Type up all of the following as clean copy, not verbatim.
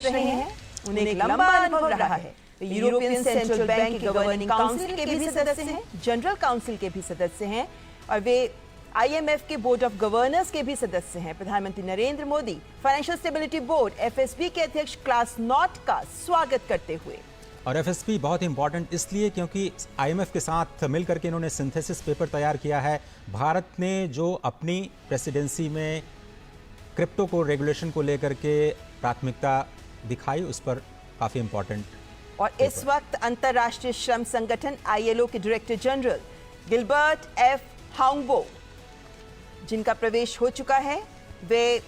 रहे हैं, उन्हें एक लंबा अनुभव रहा है। वे यूरोपियन सेंट्रल बैंक के गवर्निंग काउंसिल के भी सदस्य हैं, जनरल काउंसिल के भी सदस्य हैं और वे IMF के बोर्ड ऑफ गवर्नर्स के भी सदस्य हैं। प्रधानमंत्री Narendra Modi financial stability board FSB के अध्यक्ष क्लास नॉट का स्वागत करते हुए। और FSB बहुत इंपॉर्टेंट इसलिए क्योंकि IMF के साथ मिलकर के इन्होंने सिंथेसिस पेपर तैयार किया है। भारत ने जो अपनी प्रेसिडेंसी में क्रिप्टो को रेगुलेशन को लेकर के प्राथमिकता दिखाई, उस पर काफी इंपॉर्टेंट। और इस वक्त अंतर्राष्ट्रीय श्रम संगठन ILO के डायरेक्टर जनरल गिलबर्ट F. हांगबो, जिनका प्रवेश हो चुका है, वे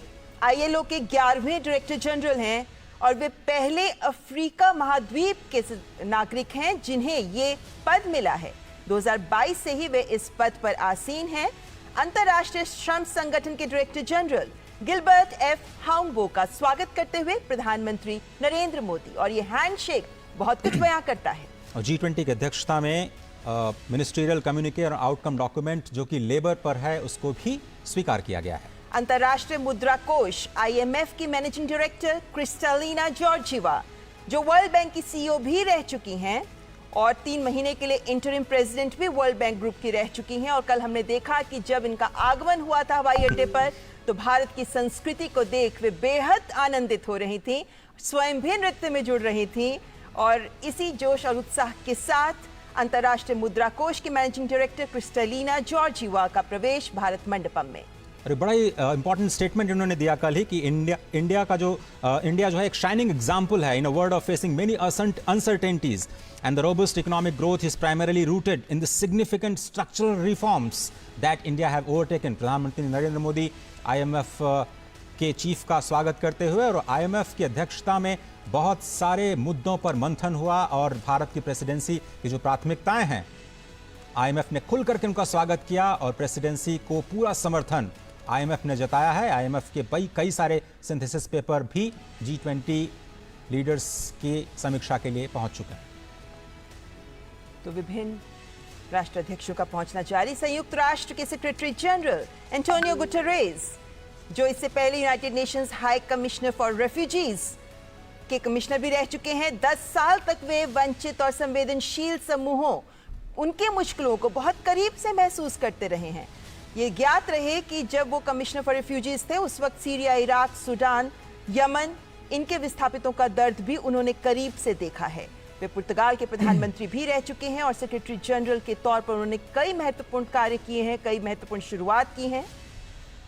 ILO के 11वें डायरेक्टर जनरल हैं और वे पहले अफ्रीका महाद्वीप के नागरिक हैं जिन्हें ये पद मिला है। 2022 से ही वे इस पद पर आसीन हैं। अंतर्राष्ट्रीय श्रम संगठन के डायरेक्टर जनरल गिलबर्ट F. हांगबो का स्वागत करते हुए प्रधानमंत्री नरेंद्र मोदी, और ये हैंडशेक बहुत कुछ बयां करता है। और G20 की अध्यक्षता में मिनिस्ट्रियल कम्युनिके और आउटकम डॉक्यूमेंट जो कि लेबर पर है, उसको भी स्वीकार किया गया है। अंतर्राष्ट्रीय मुद्रा कोष IMF की मैनेजिंग डायरेक्टर क्रिस्टालिना जॉर्जिवा, जो वर्ल्ड बैंक की CEO भी रह चुकी हैं और 3 महीने के लिए इंटरिम प्रेसिडेंट भी वर्ल्ड बैंक ग्रुप की रह चुकी हैं। और कल हमने देखा कि जब इनका आगमन हुआ था हवाई अड्डे पर, तो भारत की संस्कृति को देख वे बेहद आनंदित हो रही थी, स्वयं भी नृत्य में जुड़ रही थी। और इसी जोश और उत्साह के साथ अंतर्राष्ट्रीय मुद्रा कोष की मैनेजिंग डायरेक्टर क्रिस्टालिना जॉर्जिवा का प्रवेश भारत मंडपम में। और बड़ा ही इंपॉर्टेंट स्टेटमेंट इन्होंने दिया कल ही कि इंडिया जो है एक शाइनिंग एग्जांपल है in a world of facing many uncertainties and the robust economic growth is primarily rooted in the significant structural reforms that India have overtaken। प्रधानमंत्री नरेंद्र मोदी IMF के चीफ का स्वागत करते हुए और IMF की अध्यक्षता में बहुत सारे मुद्दों पर मंथन हुआ और भारत की प्रेसिडेंसी की जो प्राथमिकताएं हैं, IMF ने खुल करके उनका स्वागत किया और प्रेसिडेंसी को पूरा समर्थन IMF ने जताया है। IMF के कई सारे सिंथेसिस पेपर भी G20 लीडर्स की समीक्षा के लिए पहुंच चुके हैं। तो विभिन्न राष्ट्राध्यक्षों का पहुंचना जारी। संयुक्त राष्ट्र के सेक्रेटरी जनरल एंटोनियो गुटेरेस, जो इससे पहले United Nations high commissioner for refugees के कमिश्नर भी रह चुके हैं। 10 साल तक वे वंचित और संवेदनशील समूहों, उनके मुश्किलों को बहुत करीब से महसूस करते रहे हैं। ये ज्ञात रहे कि जब वो कमिश्नर फॉर रेफ्यूजीज थे, उस वक्त सीरिया, इराक, सूडान, यमन, इनके विस्थापितों का दर्द भी उन्होंने करीब से देखा है। वे पुर्तगाल के प्रधानमंत्री भी रह चुके हैं और सेक्रेटरी जनरल के तौर पर उन्होंने कई महत्वपूर्ण कार्य किए हैं, कई महत्वपूर्ण शुरुआत की हैं।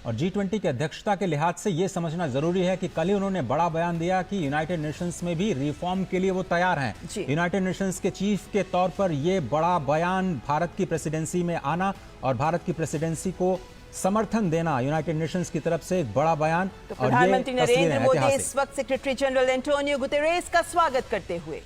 और G20 की अध्यक्षता के लिहाज से यह समझना जरूरी है कि कल ही उन्होंने बड़ा बयान दिया कि यूनाइटेड नेशंस में भी रिफॉर्म के लिए वो तैयार हैं। यूनाइटेड नेशंस के चीफ के तौर पर यह बड़ा बयान, भारत की प्रेसिडेंसी में आना और भारत की प्रेसिडेंसी को समर्थन देना, यूनाइटेड नेशंस की तरफ से एक बड़ा बयान। तो प्रधानमंत्री नरेंद्र मोदी इस वक्त सेक्रेटरी जनरल एंटोनियो गुटेरेस का स्वागत करते हुए।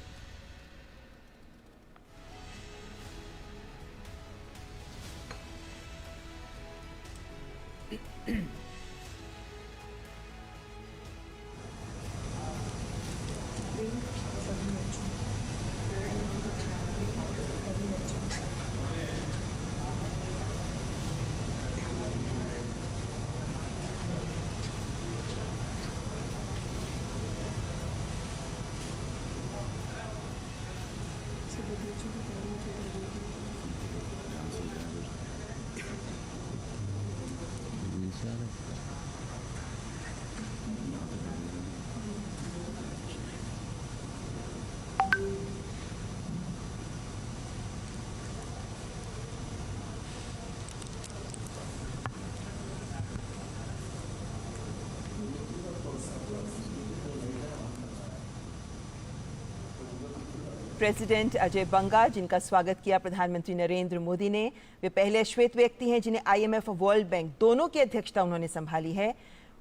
प्रेसिडेंट अजय बंगा, जिनका स्वागत किया प्रधानमंत्री नरेंद्र मोदी ने, वे पहले श्वेत व्यक्ति हैं जिन्हें IMF और वर्ल्ड बैंक दोनों की अध्यक्षता उन्होंने संभाली है।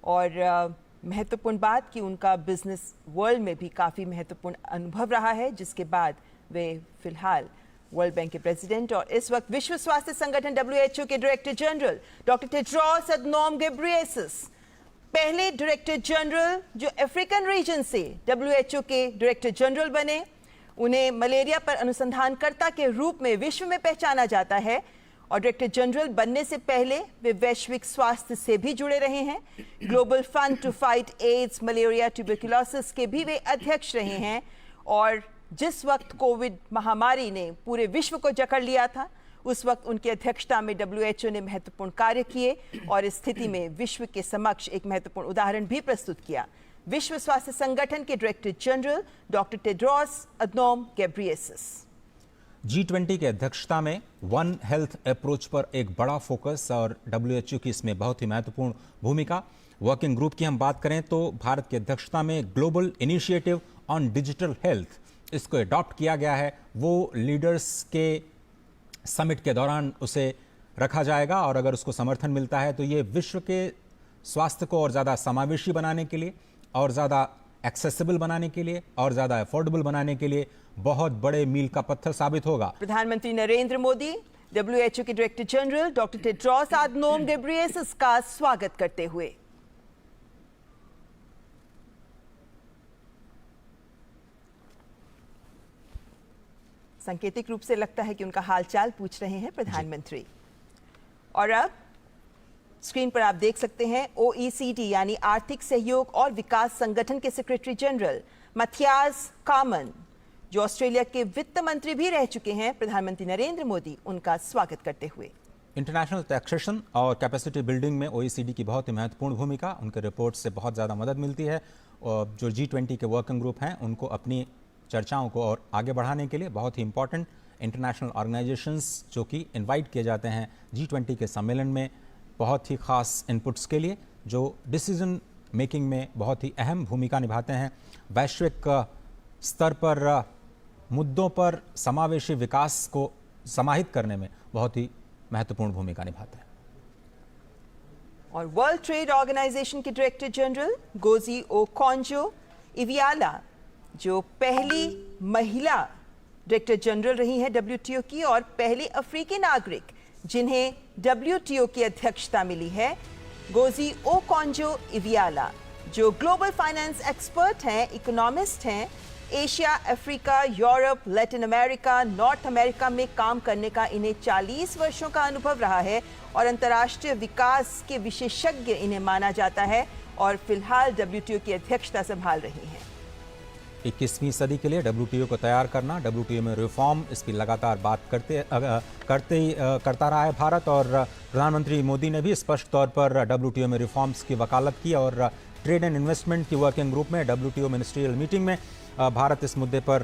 और महत्वपूर्ण बात कि उनका बिजनेस वर्ल्ड में भी काफ़ी महत्वपूर्ण अनुभव रहा है, जिसके बाद वे फिलहाल वर्ल्ड बैंक के प्रेसिडेंट और इस वक्त विश्व स्वास्थ्य संगठन WHO के director general doctor Tedros Adhanom Ghebreyesus, पहले डायरेक्टर जनरल जो अफ्रीकन रीजन से WHO के डायरेक्टर जनरल बने। उन्हें मलेरिया पर अनुसंधानकर्ता के रूप में विश्व में पहचाना जाता है और डायरेक्टर जनरल बनने से पहले वे वैश्विक स्वास्थ्य से भी जुड़े रहे हैं। Global Fund to fight AIDS, malaria, tuberculosis के भी वे अध्यक्ष रहे हैं। और जिस वक्त कोविड महामारी ने पूरे विश्व को जकड़ लिया था, उस वक्त उनकी अध्यक्षता में WHO ने महत्वपूर्ण कार्य किए और इस स्थिति में विश्व के समक्ष एक महत्वपूर्ण उदाहरण भी प्रस्तुत किया। विश्व स्वास्थ्य संगठन के director general doctor Tedros Adhanom Ghebreyesus. G20 की अध्यक्षता में वन हेल्थ अप्रोच पर एक बड़ा फोकस और WHO की इसमें बहुत ही महत्वपूर्ण भूमिका। वर्किंग ग्रुप की हम बात करें तो भारत की अध्यक्षता में global initiative on digital health, इसको अडॉप्ट किया गया है। वो लीडर्स के समिट के दौरान उसे रखा जाएगा और अगर उसको समर्थन मिलता है तो ये विश्व के स्वास्थ्य को और ज़्यादा समावेशी बनाने के लिए, और ज़्यादा एक्सेसिबल बनाने के लिए, और ज़्यादा अफोर्डेबल बनाने के लिए बहुत बड़े मील का पत्थर साबित होगा। प्रधानमंत्री नरेंद्र मोदी WHO के director general doctor Tedros Adhanom Ghebreyesus का स्वागत करते हुए सांकेतिक रूप से लगता है कि उनका हालचाल पूछ रहे हैं प्रधानमंत्री। और अब स्क्रीन पर आप देख सकते हैं OECD यानी आर्थिक सहयोग और विकास संगठन के सेक्रेटरी जनरल मैथियास कामन, जो ऑस्ट्रेलिया के वित्त मंत्री भी रह चुके हैं, प्रधानमंत्री नरेंद्र मोदी उनका स्वागत करते हुए। इंटरनेशनल टैक्सेशन और कैपेसिटी बिल्डिंग में OECD की बहुत ही महत्वपूर्ण भूमिका, उनके रिपोर्ट से बहुत ज़्यादा मदद मिलती है। और जो G20 के वर्किंग ग्रुप हैं उनको अपनी चर्चाओं को और आगे बढ़ाने के लिए बहुत ही इंपॉर्टेंट इंटरनेशनल ऑर्गेनाइजेशंस जो कि इनवाइट किए जाते हैं G20 के सम्मेलन में बहुत ही खास इनपुट्स के लिए, जो डिसीजन मेकिंग में बहुत ही अहम भूमिका निभाते हैं। वैश्विक स्तर पर मुद्दों पर समावेशी विकास को समाहित करने में बहुत ही महत्वपूर्ण भूमिका निभाते हैं। और वर्ल्ड ट्रेड ऑर्गेनाइजेशन के डायरेक्टर जनरल गोजी ओकोंजो-इवियाला, जो पहली महिला डायरेक्टर जनरल रही हैं WTO की और पहली अफ्रीकी नागरिक जिन्हें WTO की अध्यक्षता मिली है। गोजी ओकोंजो-इवियाला जो ग्लोबल फाइनेंस एक्सपर्ट हैं, इकोनॉमिस्ट हैं, Asia, Africa, Europe, Latin America, north America में काम करने का इन्हें 40 वर्षों का अनुभव रहा है और अंतर्राष्ट्रीय विकास के विशेषज्ञ इन्हें माना जाता है और फिलहाल WTO की अध्यक्षता संभाल रही हैं। 21वीं सदी के लिए WTO को तैयार करना, WTO में रिफॉर्म, इसकी लगातार बात करता रहा है भारत। और प्रधानमंत्री मोदी ने भी स्पष्ट तौर पर WTO में रिफॉर्म्स की वकालत की और ट्रेड एंड इन्वेस्टमेंट की वर्किंग ग्रुप में WTO मिनिस्ट्रियल मीटिंग में भारत इस मुद्दे पर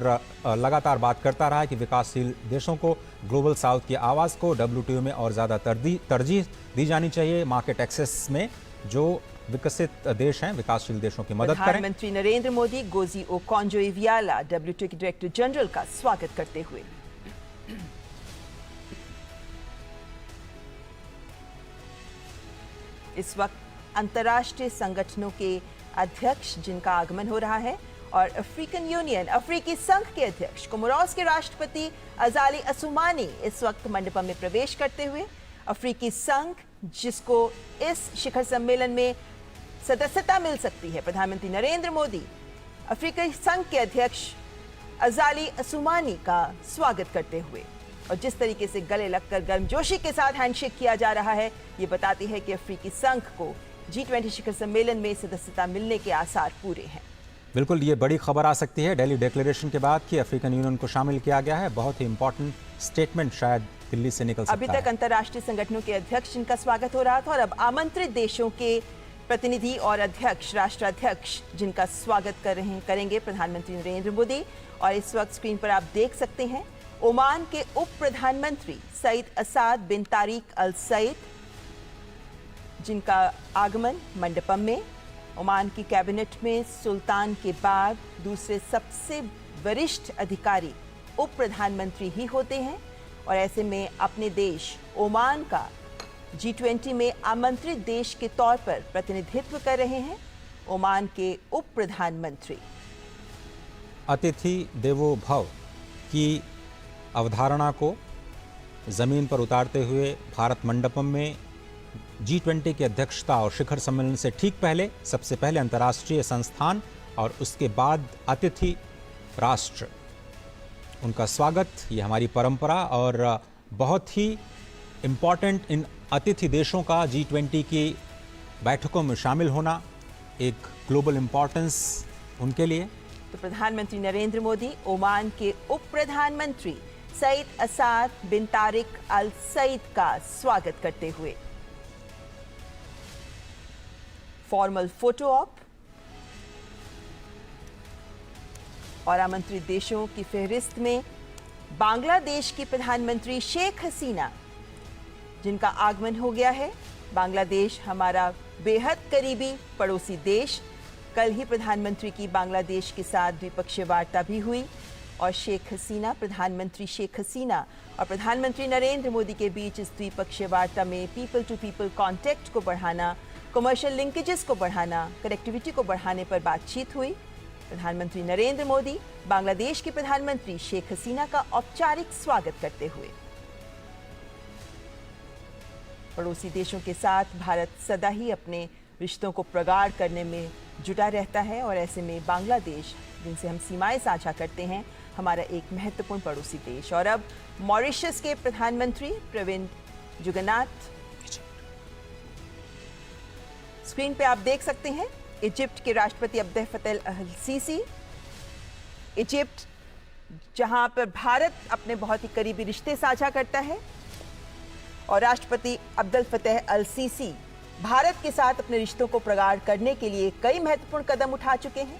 लगातार बात करता रहा है कि विकासशील देशों को, ग्लोबल साउथ की आवाज़ को WTO में और ज़्यादा तरजीह दी जानी चाहिए। मार्केट एक्सेस में जो विकसित देश हैं, विकासशील देशों की मदद करें। प्रधानमंत्री नरेंद्र मोदी गोजी ओकोंजो-इवियाला WTO के डायरेक्टर जनरल का स्वागत करते हुए। इस वक्त अंतर्राष्ट्रीय संगठनों के अध्यक्ष जिनका आगमन हो रहा है और अफ्रीकन यूनियन, अफ्रीकी संघ के अध्यक्ष, कोमोरोस के राष्ट्रपति अजाली असुमानी इस वक्त मंडपम में प्रवेश करते हुए अफ्रीकी संघ, जिसको इस शिखर सम्मेलन में सदस्यता मिल सकती है, प्रधानमंत्री नरेंद्र मोदी अफ्रीकी संघ के अध्यक्ष अजाली असुमानी का स्वागत करते हुए। और जिस तरीके से गले लगकर गर्मजोशी के साथ हैंडशेक किया जा रहा है, ये बताती है कि अफ्रीकी संघ को G20 शिखर सम्मेलन में सदस्यता मिलने के आसार पूरे हैं। बिल्कुल, ये बड़ी खबर आ सकती है दिल्ली डिक्लेरेशन के बाद कि अफ्रीकन यूनियन को शामिल किया गया है। बहुत ही इंपॉर्टेंट स्टेटमेंट शायद दिल्ली से निकल सकता है। अभी तक अंतर्राष्ट्रीय संगठनों के अध्यक्ष जिनका स्वागत हो रहा था और अब आमंत्रित देशों के प्रतिनिधि और अध्यक्ष, राष्ट्राध्यक्ष जिनका स्वागत करेंगे प्रधानमंत्री नरेंद्र मोदी। और इस वक्त स्क्रीन पर आप देख सकते हैं ओमान के उप प्रधानमंत्री सईद असाद बिन तारिक अल सईद, जिनका आगमन मंडपम में। ओमान की कैबिनेट में सुल्तान के बाद दूसरे सबसे वरिष्ठ अधिकारी उप प्रधानमंत्री ही होते हैं और ऐसे में अपने देश ओमान का G20 में आमंत्रित देश के तौर पर प्रतिनिधित्व कर रहे हैं ओमान के उप प्रधानमंत्री। अतिथि देवो भव की अवधारणा को जमीन पर उतारते हुए भारत मंडपम में G20 की अध्यक्षता और शिखर सम्मेलन से ठीक पहले सबसे पहले अंतर्राष्ट्रीय संस्थान और उसके बाद अतिथि राष्ट्र, उनका स्वागत, ये हमारी परंपरा और बहुत ही इम्पॉर्टेंट इन अतिथि देशों का G20 की बैठकों में शामिल होना एक ग्लोबल इम्पोर्टेंस उनके लिए। तो प्रधानमंत्री नरेंद्र मोदी ओमान के उप प्रधानमंत्री सईद असाद बिन तारिक अल सईद का स्वागत करते हुए फॉर्मल फोटो ऑप और आमंत्रित देशों की फहरिस्त में बांग्लादेश की प्रधानमंत्री शेख हसीना, जिनका आगमन हो गया है। बांग्लादेश हमारा बेहद करीबी पड़ोसी देश। कल ही प्रधानमंत्री की बांग्लादेश के साथ द्विपक्षीय वार्ता भी हुई और प्रधानमंत्री शेख हसीना और प्रधानमंत्री नरेंद्र मोदी के बीच इस द्विपक्षीय वार्ता में पीपल टू पीपल कॉन्टैक्ट को बढ़ाना, कमर्शियल लिंकेजेस को बढ़ाना, कनेक्टिविटी को बढ़ाने पर बातचीत हुई। प्रधानमंत्री नरेंद्र मोदी बांग्लादेश के प्रधानमंत्री शेख हसीना का औपचारिक स्वागत करते हुए। पड़ोसी देशों के साथ भारत सदा ही अपने रिश्तों को प्रगाढ़ करने में जुटा रहता है और ऐसे में बांग्लादेश, जिनसे हम सीमाएं साझा करते हैं, हमारा एक महत्वपूर्ण पड़ोसी देश। और अब मॉरिशस के प्रधानमंत्री प्रविंद जुगन्नाथ स्क्रीन पे आप देख सकते हैं। इजिप्ट के राष्ट्रपति अब्देल फतेह अल सीसी, इजिप्ट जहां पर भारत अपने बहुत ही करीबी रिश्ते साझा करता है और राष्ट्रपति अब्देल फतेह अल सीसी भारत के साथ अपने रिश्तों को प्रगाढ़ करने के लिए कई महत्वपूर्ण कदम उठा चुके हैं।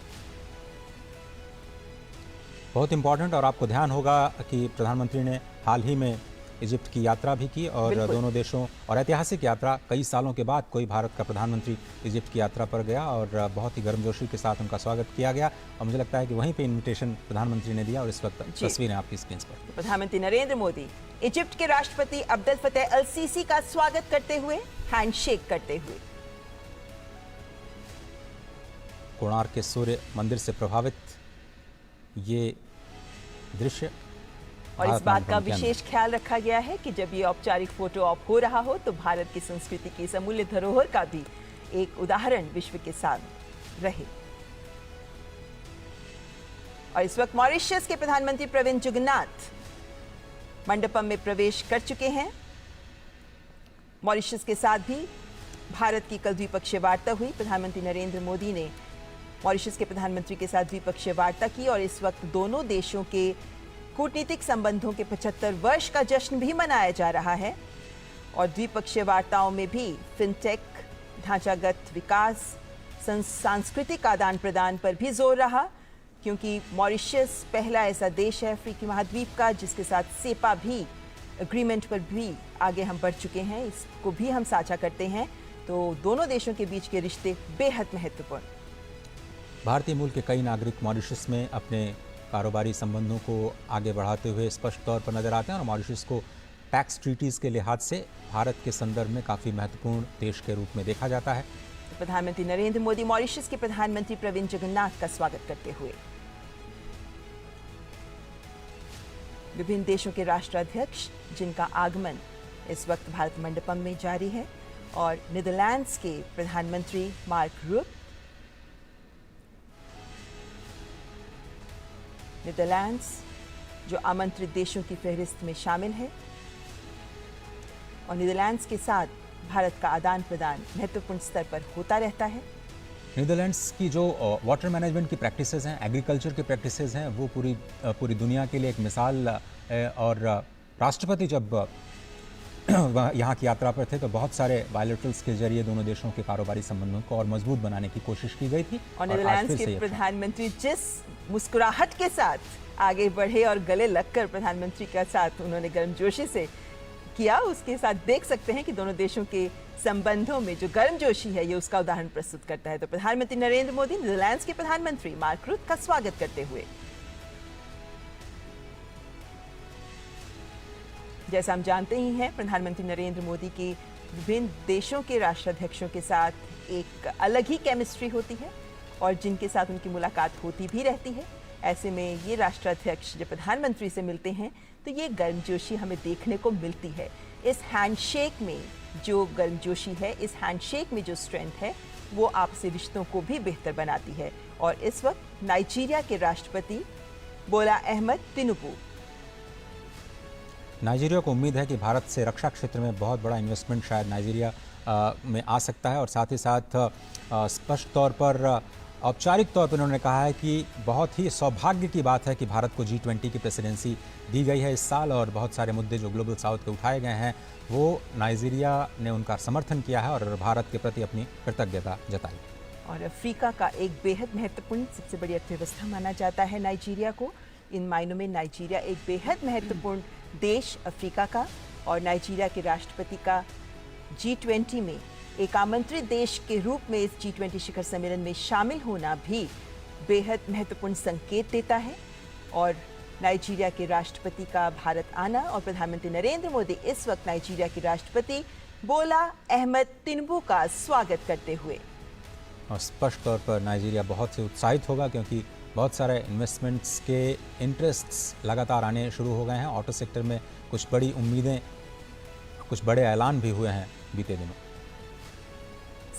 बहुत इंपॉर्टेंट, और आपको ध्यान होगा कि प्रधानमंत्री ने हाल ही में इजिप्ट की यात्रा भी की और दोनों देशों और ऐतिहासिक यात्रा, कई सालों के बाद कोई भारत का प्रधानमंत्री इजिप्ट की यात्रा पर गया और बहुत ही गर्मजोशी के साथ उनका स्वागत किया गया। और मुझे लगता है कि वहीं पे इनविटेशन प्रधानमंत्री ने दिया और इस वक्त तस्वीरें आपकी स्क्रीन पर। प्रधानमंत्री नरेंद्र मोदी इजिप्ट के राष्ट्रपति अब्देल फतेह अल सीसी का स्वागत करते हुए हैंडशेक करते हुए। कोणार्क के सूर्य मंदिर से प्रभावित ये दृश्य, और इस बात का विशेष ख्याल रखा गया है कि जब ये औपचारिक फोटो ऑप हो रहा हो तो भारत की संस्कृति की इस अमूल्य धरोहर का भी एक उदाहरण विश्व के साथ रहे। और इस वक्त मॉरिशस के प्रधानमंत्री प्रविंद जुगन्नाथ मंडपम में प्रवेश कर चुके हैं। मॉरिशस के साथ भी भारत की कल द्विपक्षीय वार्ता हुई। प्रधानमंत्री नरेंद्र मोदी ने मॉरिशस के प्रधानमंत्री के साथ द्विपक्षीय वार्ता की और इस वक्त दोनों देशों के कूटनीतिक संबंधों के 75 वर्ष का जश्न भी मनाया जा रहा है। और द्विपक्षीय वार्ताओं में भी फिनटेक, ढांचागत विकास, सांस्कृतिक आदान प्रदान पर भी जोर रहा, क्योंकि मॉरिशस पहला ऐसा देश है अफ्रीकी महाद्वीप का जिसके साथ सेपा भी एग्रीमेंट पर भी आगे हम बढ़ चुके हैं, इसको भी हम साझा करते हैं। तो दोनों देशों के बीच के रिश्ते बेहद महत्वपूर्ण। भारतीय मूल के कई नागरिक मॉरिशस में अपने कारोबारी संबंधों को आगे बढ़ाते हुए स्पष्ट तौर पर नजर आते हैं और मॉरिशस को टैक्स ट्रीटीज के लिहाज से भारत के संदर्भ में काफी महत्वपूर्ण देश के रूप में देखा जाता है। प्रधानमंत्री नरेंद्र मोदी मॉरिशस के प्रधानमंत्री प्रविंद जगन्नाथ का स्वागत करते हुए। विभिन्न देशों के राष्ट्राध्यक्ष जिनका आगमन इस वक्त भारत मंडपम में जारी है और नीदरलैंड्स के प्रधानमंत्री मार्क रूट, नीदरलैंड्स जो आमंत्रित देशों की फहरिस्त में शामिल है और नीदरलैंड्स के साथ भारत का आदान प्रदान महत्वपूर्ण स्तर पर होता रहता है। नीदरलैंड्स की जो वाटर मैनेजमेंट की प्रैक्टिसेस हैं, एग्रीकल्चर की प्रैक्टिसेस हैं, वो पूरी दुनिया के लिए एक मिसाल है। और राष्ट्रपति जब यहाँ की यात्रा पर थे तो बहुत सारे बायलैटरल्स के जरिए दोनों देशों के कारोबारी संबंधों को और मजबूत बनाने की कोशिश की गई थी। और नीदरलैंड्स के प्रधानमंत्री जिस मुस्कुराहट के साथ आगे बढ़े और गले लगकर प्रधानमंत्री के साथ उन्होंने गर्मजोशी से किया, उसके साथ देख सकते हैं कि दोनों देशों के संबंधों में जो गर्मजोशी है ये उसका उदाहरण प्रस्तुत करता है। तो प्रधानमंत्री नरेंद्र मोदी नीदरलैंड्स के प्रधानमंत्री मार्क रूट का स्वागत करते हुए, जैसा हम जानते ही हैं, प्रधानमंत्री नरेंद्र मोदी की विभिन्न देशों के राष्ट्राध्यक्षों के साथ एक अलग ही केमिस्ट्री होती है और जिनके साथ उनकी मुलाकात होती भी रहती है। ऐसे में ये राष्ट्राध्यक्ष जब प्रधानमंत्री से मिलते हैं तो ये गर्मजोशी हमें देखने को मिलती है। इस हैंडशेक में जो गर्मजोशी है, इस हैंडशेक में जो स्ट्रेंथ है, वो आपसी रिश्तों को भी बेहतर बनाती है। और इस वक्त नाइजीरिया के राष्ट्रपति बोला अहमद तिनुबू नाइजीरिया को उम्मीद है कि भारत से रक्षा क्षेत्र में बहुत बड़ा इन्वेस्टमेंट शायद नाइजीरिया में आ सकता है और साथ ही साथ स्पष्ट तौर पर औपचारिक तौर पर उन्होंने कहा है कि बहुत ही सौभाग्य की बात है कि भारत को G20 की प्रेसिडेंसी दी गई है इस साल और बहुत सारे मुद्दे जो ग्लोबल साउथ के उठाए गए हैं वो नाइजीरिया ने उनका समर्थन किया है और भारत के प्रति अपनी कृतज्ञता जताई। और अफ्रीका का एक बेहद महत्वपूर्ण सबसे बड़ी अर्थव्यवस्था माना जाता है नाइजीरिया को। इन मायनों में नाइजीरिया एक बेहद महत्वपूर्ण देश अफ्रीका का और नाइजीरिया के राष्ट्रपति का G20 में एक आमंत्रित देश के रूप में इस G20 शिखर सम्मेलन में शामिल होना भी बेहद महत्वपूर्ण संकेत देता है। और नाइजीरिया के राष्ट्रपति का भारत आना और प्रधानमंत्री नरेंद्र मोदी इस वक्त नाइजीरिया के राष्ट्रपति बोला अहमद तिनुबू का स्वागत करते हुए। और स्पष्ट तौर पर नाइजीरिया बहुत से उत्साहित होगा क्योंकि बहुत सारे इन्वेस्टमेंट्स के इंटरेस्ट्स लगातार आने शुरू हो गए हैं। ऑटो सेक्टर में कुछ बड़ी उम्मीदें, कुछ बड़े ऐलान भी हुए हैं बीते दिनों।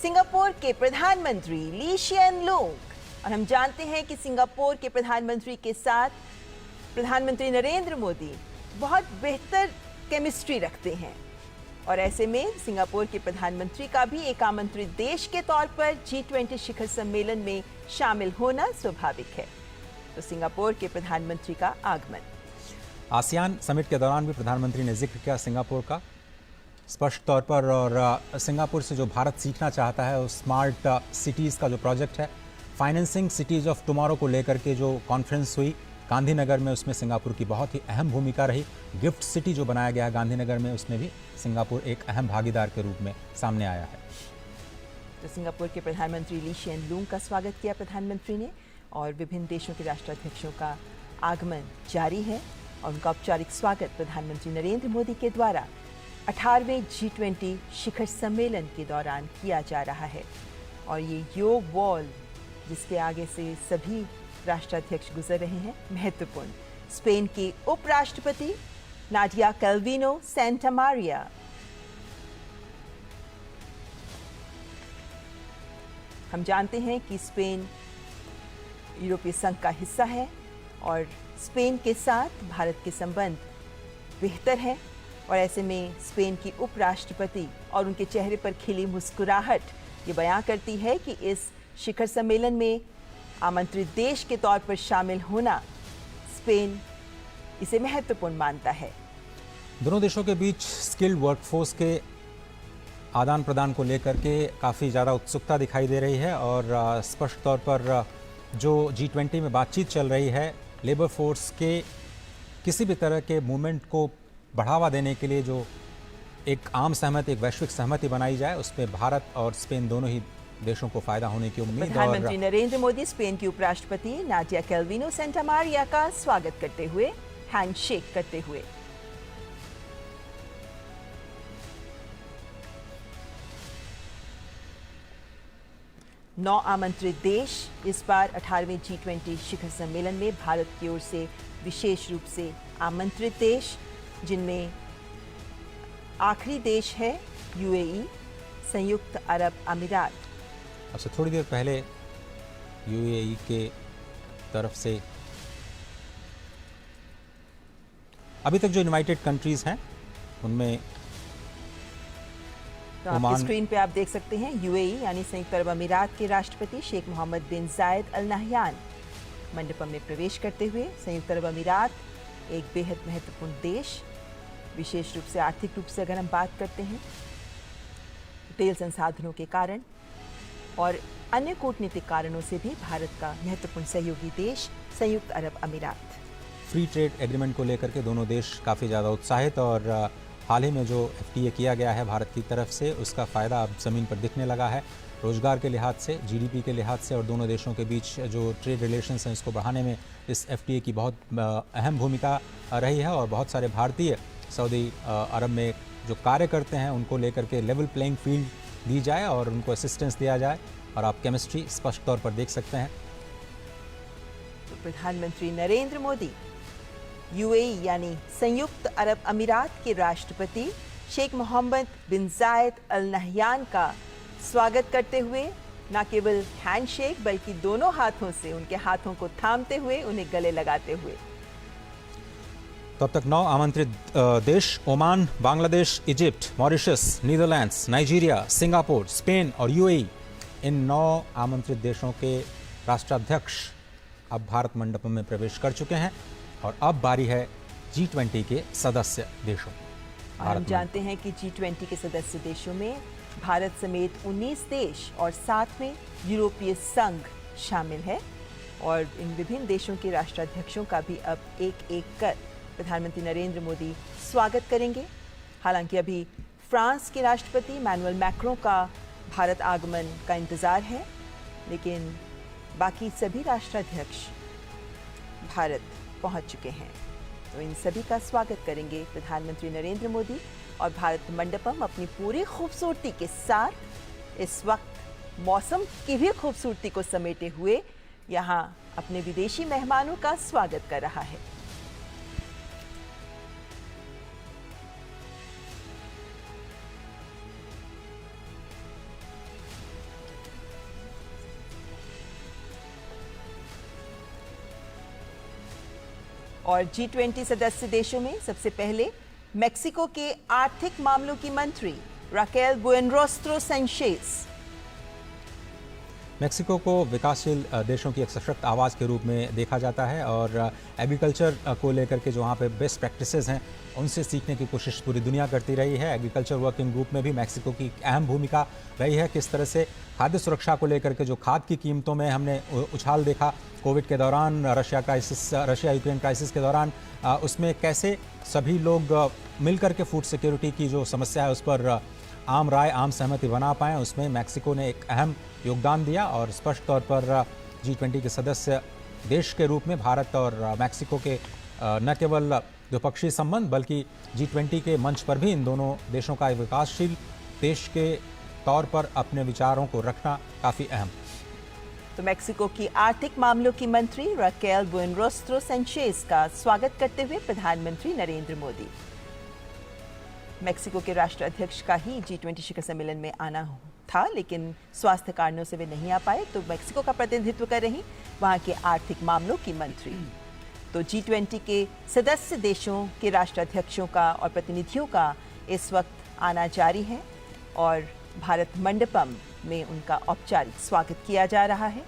सिंगापुर के प्रधानमंत्री ली शिएन लूंग और हम जानते हैं कि सिंगापुर के प्रधानमंत्री के साथ प्रधानमंत्री नरेंद्र मोदी बहुत बेहतर केमिस्ट्री रखते हैं और ऐसे में सिंगापुर के प्रधानमंत्री का भी एक आमंत्रित देश के तौर पर G20 शिखर सम्मेलन में शामिल होना स्वाभाविक है। तो सिंगापुर के प्रधानमंत्री का आगमन। आसियान समिट के दौरान भी प्रधानमंत्री ने जिक्र किया सिंगापुर का स्पष्ट तौर पर और सिंगापुर से जो भारत सीखना चाहता है उस स्मार्ट सिटीज़ का जो प्रोजेक्ट है, फाइनेंसिंग सिटीज़ ऑफ टुमारो को लेकर के जो कॉन्फ्रेंस हुई गांधीनगर में, उसमें सिंगापुर की बहुत ही अहम भूमिका रही। गिफ्ट सिटी जो बनाया गया है गांधीनगर में, उसमें भी सिंगापुर एक अहम भागीदार के रूप में सामने आया है। तो सिंगापुर के प्रधानमंत्री ली शिएन लूंग का स्वागत किया प्रधानमंत्री ने और विभिन्न देशों के राष्ट्राध्यक्षों का आगमन जारी है और उनका औपचारिक स्वागत प्रधानमंत्री नरेंद्र मोदी के द्वारा 18वें G20 शिखर सम्मेलन के दौरान किया जा रहा है। और ये योग वॉल जिसके आगे से सभी राष्ट्राध्यक्ष गुजर रहे हैं, महत्वपूर्ण। स्पेन के उपराष्ट्रपति नाडिया कैल्विनो सेंटामारिया, हम जानते हैं कि स्पेन यूरोपीय संघ का हिस्सा है और स्पेन के साथ भारत के संबंध बेहतर है और ऐसे में स्पेन की उपराष्ट्रपति और उनके चेहरे पर खिली मुस्कुराहट ये बयां करती है कि इस शिखर सम्मेलन में आमंत्रित देश के तौर पर शामिल होना स्पेन इसे महत्वपूर्ण मानता है। दोनों देशों के बीच स्किल्ड वर्कफोर्स के आदान प्रदान को लेकर के काफ़ी ज़्यादा उत्सुकता दिखाई दे रही है और स्पष्ट तौर पर जो G20 में बातचीत चल रही है, लेबर फोर्स के किसी भी तरह के मूवमेंट को बढ़ावा देने के लिए जो एक आम सहमति, एक वैश्विक सहमति बनाई जाए, उसमें भारत और स्पेन दोनों ही देशों को फायदा होने की उम्मीद। प्रधानमंत्री नरेंद्र मोदी स्पेन की उपराष्ट्रपति नाडिया कैल्विनो सेंटामारिया का स्वागत करते हुए हैंडशेक करते हुए। नौ आमंत्रित देश इस बार 18वें G20 शिखर सम्मेलन में भारत की ओर से विशेष रूप से आमंत्रित देश, जिनमें आखिरी देश है UAE, संयुक्त अरब अमीरात। अब से थोड़ी देर पहले UAE के तरफ से अभी तक जो इनवाइटेड कंट्रीज हैं उनमें तो आपकी स्क्रीन पे आप देख सकते हैं UAE यानी संयुक्त अरब अमीरात के राष्ट्रपति शेख मोहम्मद बिन जायद अल नहयान मंडपम में प्रवेश करते हुए। संयुक्त अरब अमीरात एक बेहद महत्वपूर्ण देश, विशेष रूप से आर्थिक रूप से अगर हम बात करते हैं, तेल संसाधनों के कारण और अन्य कूटनीतिक कारणों से भी भारत का महत्वपूर्ण सहयोगी देश संयुक्त अरब अमीरात। फ्री ट्रेड एग्रीमेंट को लेकर के दोनों देश काफ़ी ज़्यादा उत्साहित और हाल ही में जो FTA किया गया है भारत की तरफ से, उसका फ़ायदा अब ज़मीन पर दिखने लगा है। रोजगार के लिहाज से, GDP के लिहाज से और दोनों देशों के बीच जो ट्रेड रिलेशंस हैं उसको बढ़ाने में इस FTA की बहुत अहम भूमिका रही है और बहुत सारे भारतीय सऊदी अरब में जो कार्य करते हैं उनको लेकर के लेवल प्लेइंग फील्ड दी जाए और उनको असिस्टेंस दिया जाए और आप केमिस्ट्री स्पष्ट तौर पर देख सकते हैं। तो प्रधानमंत्री नरेंद्र मोदी UAE यानी संयुक्त अरब अमीरात के राष्ट्रपति शेख मोहम्मद बिन जायद अल नहयान का स्वागत करते हुए न केवल हैंडशेक बल्कि दोनों हाथों से उनके हाथों को थामते हुए उन्हें गले लगाते हुए। तो अब तक 9 आमंत्रित देश Oman, Bangladesh, Egypt, Mauritius, Netherlands, Nigeria, Singapore, Spain और यूएई, इन 9 आमंत्रित देशों के राष्ट्राध्यक्ष अब भारत मंडपम में प्रवेश कर चुके हैं और अब बारी है G20 के सदस्य देशों। हम जानते हैं कि G20 के सदस्य देशों में भारत समेत 19 देश और साथ में यूरोपीय संघ शामिल है और इन विभिन्न देशों के राष्ट्राध्यक्षों का भी अब एक एक कर प्रधानमंत्री नरेंद्र मोदी स्वागत करेंगे। हालांकि अभी फ्रांस के राष्ट्रपति मैनुअल मैक्रों का भारत आगमन का इंतजार है, लेकिन बाकी सभी राष्ट्राध्यक्ष भारत पहुंच चुके हैं, तो इन सभी का स्वागत करेंगे प्रधानमंत्री नरेंद्र मोदी। और भारत मंडपम अपनी पूरी खूबसूरती के साथ इस वक्त मौसम की भी खूबसूरती को समेटे हुए यहाँ अपने विदेशी मेहमानों का स्वागत कर रहा है। और G20 सदस्य देशों में सबसे पहले मेक्सिको के आर्थिक मामलों की मंत्री राकेल बुएनरोस्ट्रो सैंचेज। मेक्सिको को विकासशील देशों की एक सशक्त आवाज़ के रूप में देखा जाता है और एग्रीकल्चर को लेकर के जो वहाँ पे बेस्ट प्रैक्टिसेस हैं उनसे सीखने की कोशिश पूरी दुनिया करती रही है। एग्रीकल्चर वर्किंग ग्रुप में भी मेक्सिको की अहम भूमिका रही है। किस तरह से खाद्य सुरक्षा को लेकर के जो खाद की कीमतों में हमने उछाल देखा कोविड के दौरान, रशिया यूक्रेन क्राइसिस के दौरान, उसमें कैसे सभी लोग मिलकर के फूड सिक्योरिटी की जो समस्या है उस पर आम राय, आम सहमति बना पाएँ, उसमें मेक्सिको ने एक अहम योगदान दिया। और स्पष्ट तौर पर G20 के सदस्य देश के रूप में भारत और मेक्सिको के न केवल द्विपक्षीय संबंध बल्कि G20 के मंच पर भी इन दोनों देशों का एक विकासशील देश के तौर पर अपने विचारों को रखना काफ़ी अहम। तो मेक्सिको की आर्थिक मामलों की मंत्री राकेल बुएनरोस्ट्रो सैंचेज का स्वागत करते हुए प्रधानमंत्री नरेंद्र मोदी। मेक्सिको के राष्ट्राध्यक्ष का ही G20 शिखर सम्मेलन में आना था, लेकिन स्वास्थ्य कारणों से वे नहीं आ पाए, तो मेक्सिको का प्रतिनिधित्व कर रही वहां के आर्थिक मामलों की मंत्री। तो G20 के सदस्य देशों के राष्ट्राध्यक्षों का और प्रतिनिधियों का इस वक्त आना जारी है और भारत मंडपम में उनका औपचारिक स्वागत किया जा रहा है।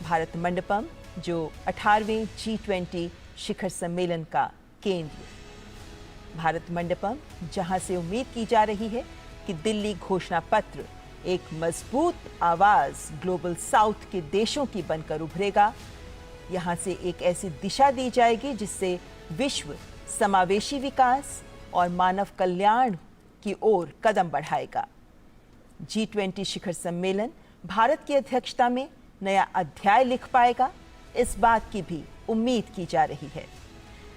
भारत मंडपम जो 18वें G20 शिखर सम्मेलन का केंद्र, भारत मंडपम जहां से उम्मीद की जा रही है कि दिल्ली घोषणा पत्र एक मजबूत आवाज ग्लोबल साउथ के देशों की बनकर उभरेगा। यहां से एक ऐसी दिशा दी जाएगी जिससे विश्व समावेशी विकास और मानव कल्याण की ओर कदम बढ़ाएगा। G20 शिखर सम्मेलन भारत की अध्यक्षता में नया अध्याय लिख पाएगा, इस बात की भी उम्मीद की जा रही है।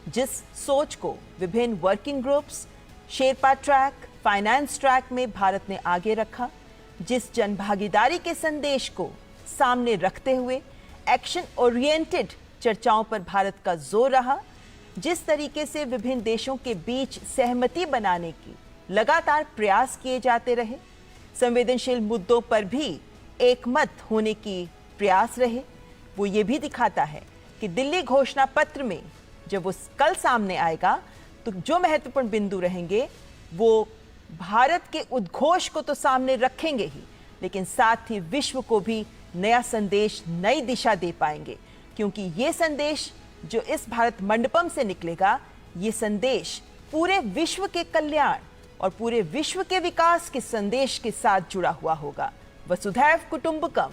जिस सोच को विभिन्न working groups, Sherpa track, finance track में भारत ने आगे रखा, जिस जनभागीदारी के संदेश को सामने रखते हुए एक्शन ओरिएंटेड चर्चाओं पर भारत का जोर रहा, जिस तरीके से विभिन्न देशों के बीच सहमति बनाने की लगातार प्रयास किए जाते रहे, संवेदनशील मुद्दों पर भी एकमत होने की प्रयास रहे, वो ये भी दिखाता है कि दिल्ली घोषणा पत्र में जब वो कल सामने आएगा तो जो महत्वपूर्ण बिंदु रहेंगे वो भारत के उद्घोष को तो सामने रखेंगे ही, लेकिन साथ ही विश्व को भी नया संदेश, नई दिशा दे पाएंगे। क्योंकि ये संदेश जो इस भारत मंडपम से निकलेगा, ये संदेश पूरे विश्व के कल्याण और पूरे विश्व के विकास के संदेश के साथ जुड़ा हुआ होगा। वसुधैव कुटुंबकम,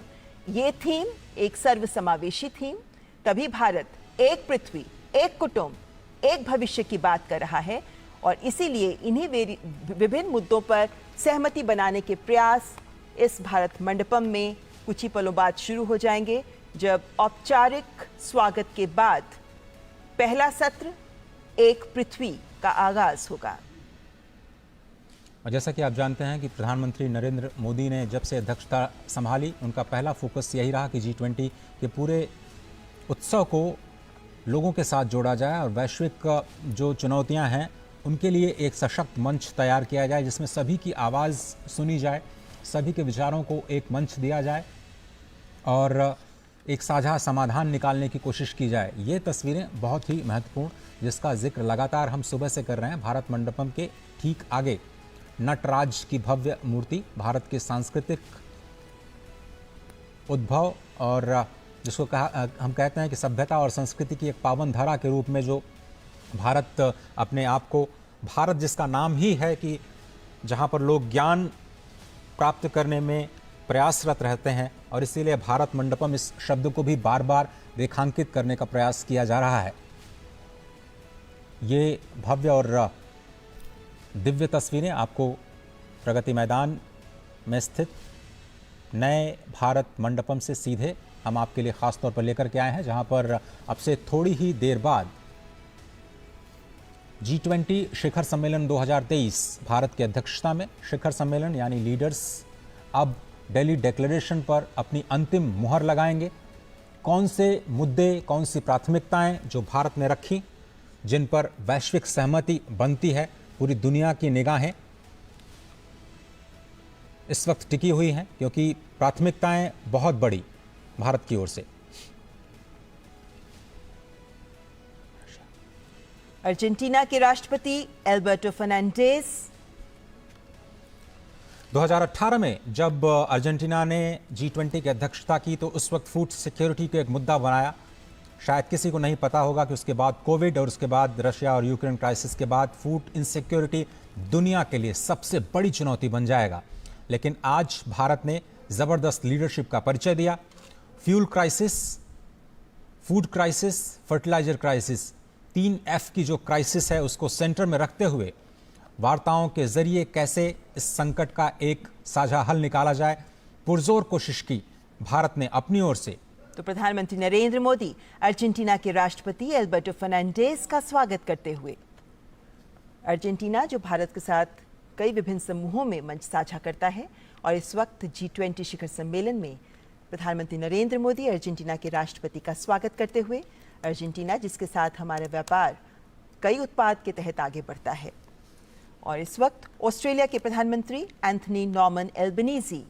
ये थीम एक सर्वसमावेशी थीम, तभी भारत एक पृथ्वी, एक कुटुंब, एक भविष्य की बात कर रहा है और इसीलिए इन्हीं विभिन्न मुद्दों पर सहमति बनाने के प्रयास इस भारत मंडपम में कुछ ही पलों बाद शुरू हो जाएंगे, जब औपचारिक स्वागत के बाद पहला सत्र एक पृथ्वी का आगाज होगा। और जैसा कि आप जानते हैं कि प्रधानमंत्री नरेंद्र मोदी ने जब से अध्यक्षता संभाली, उनका पहला फोकस यही रहा कि G20 के पूरे उत्सव को लोगों के साथ जोड़ा जाए और वैश्विक जो चुनौतियां हैं उनके लिए एक सशक्त मंच तैयार किया जाए, जिसमें सभी की आवाज़ सुनी जाए, सभी के विचारों को एक मंच दिया जाए और एक साझा समाधान निकालने की कोशिश की जाए। ये तस्वीरें बहुत ही महत्वपूर्ण जिसका जिक्र लगातार हम सुबह से कर रहे हैं। भारत मंडपम के ठीक आगे नटराज की भव्य मूर्ति भारत के सांस्कृतिक उद्भव और जिसको हम कहते हैं कि सभ्यता और संस्कृति की एक पावन धारा के रूप में जो भारत अपने आप को, भारत जिसका नाम ही है कि जहां पर लोग ज्ञान प्राप्त करने में प्रयासरत रहते हैं, और इसीलिए भारत मंडपम इस शब्द को भी बार बार रेखांकित करने का प्रयास किया जा रहा है। ये भव्य और दिव्य तस्वीरें आपको प्रगति मैदान में स्थित नए भारत मंडपम से सीधे हम आपके लिए खास तौर पर लेकर के आए हैं, जहां पर अब से थोड़ी ही देर बाद G20 शिखर सम्मेलन 2023 भारत की अध्यक्षता में शिखर सम्मेलन यानी लीडर्स अब दिल्ली डिक्लेरेशन पर अपनी अंतिम मुहर लगाएंगे। कौन से मुद्दे, कौन सी प्राथमिकताएं जो भारत ने रखी, जिन पर वैश्विक सहमति बनती है, पूरी दुनिया की निगाहें इस वक्त टिकी हुई हैं, क्योंकि प्राथमिकताएं बहुत बड़ी भारत की ओर से। अर्जेंटीना के राष्ट्रपति एल्बर्टो फर्नांडिस 2018 में जब अर्जेंटीना ने G20 की अध्यक्षता की तो उस वक्त फूड सिक्योरिटी को एक मुद्दा बनाया। शायद किसी को नहीं पता होगा कि उसके बाद कोविड और उसके बाद रशिया और यूक्रेन क्राइसिस के बाद फूड इनसिक्योरिटी दुनिया के लिए सबसे बड़ी चुनौती बन जाएगा। लेकिन आज भारत ने जबरदस्त लीडरशिप का परिचय दिया। Fuel crisis, food crisis, fertiliser crisis, 3F की जो क्राइसिस है उसको सेंटर में रखते हुए वार्ताओं के जरिए कैसे इस संकट का एक साझा हल निकाला जाए, पुरजोर कोशिश की भारत ने अपनी ओर से। तो प्रधानमंत्री नरेंद्र मोदी अर्जेंटीना के राष्ट्रपति एल्बर्टो फर्नांडिस का स्वागत करते हुए, अर्जेंटीना जो भारत के साथ कई विभिन्न समूहों में मंच साझा करता है, और इस वक्त G20 शिखर सम्मेलन में प्रधानमंत्री नरेंद्र मोदी अर्जेंटीना के राष्ट्रपति का स्वागत करते हुए, अर्जेंटीना जिसके साथ हमारा व्यापार कई उत्पाद के तहत आगे बढ़ता है, और इस वक्त ऑस्ट्रेलिया के प्रधानमंत्री Anthony Norman Albanese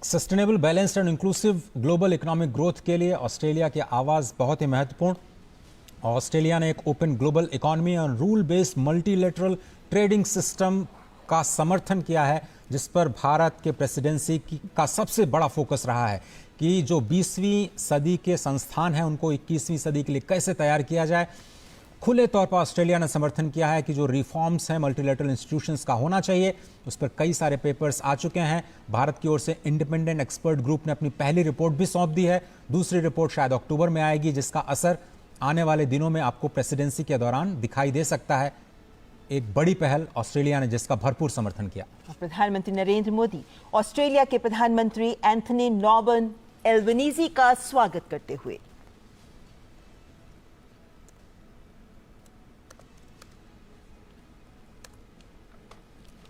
sustainable, balanced and inclusive global economic growth के लिए ऑस्ट्रेलिया की आवाज बहुत ही महत्वपूर्ण। ऑस्ट्रेलिया ने एक ओपन ग्लोबल इकोनॉमी और rule based multilateral trading system का समर्थन किया है, जिस पर भारत के प्रेसिडेंसी का सबसे बड़ा फोकस रहा है कि जो 20वीं सदी के संस्थान हैं उनको 21वीं सदी के लिए कैसे तैयार किया जाए। खुले तौर पर ऑस्ट्रेलिया ने समर्थन किया है कि जो रिफॉर्म्स हैं मल्टीलेटरल इंस्टीट्यूशंस का होना चाहिए, उस पर कई सारे पेपर्स आ चुके हैं। भारत की ओर से इंडिपेंडेंट एक्सपर्ट ग्रुप ने अपनी पहली रिपोर्ट भी सौंप दी है। दूसरी रिपोर्ट शायद अक्टूबर में आएगी, जिसका असर आने वाले दिनों में आपको प्रेसिडेंसी के दौरान दिखाई दे सकता है। एक बड़ी पहल ऑस्ट्रेलिया ने जिसका भरपूर समर्थन किया। प्रधानमंत्री नरेंद्र मोदी ऑस्ट्रेलिया के प्रधानमंत्री एंथनी नॉर्मन एल्बनीजी का स्वागत करते हुए,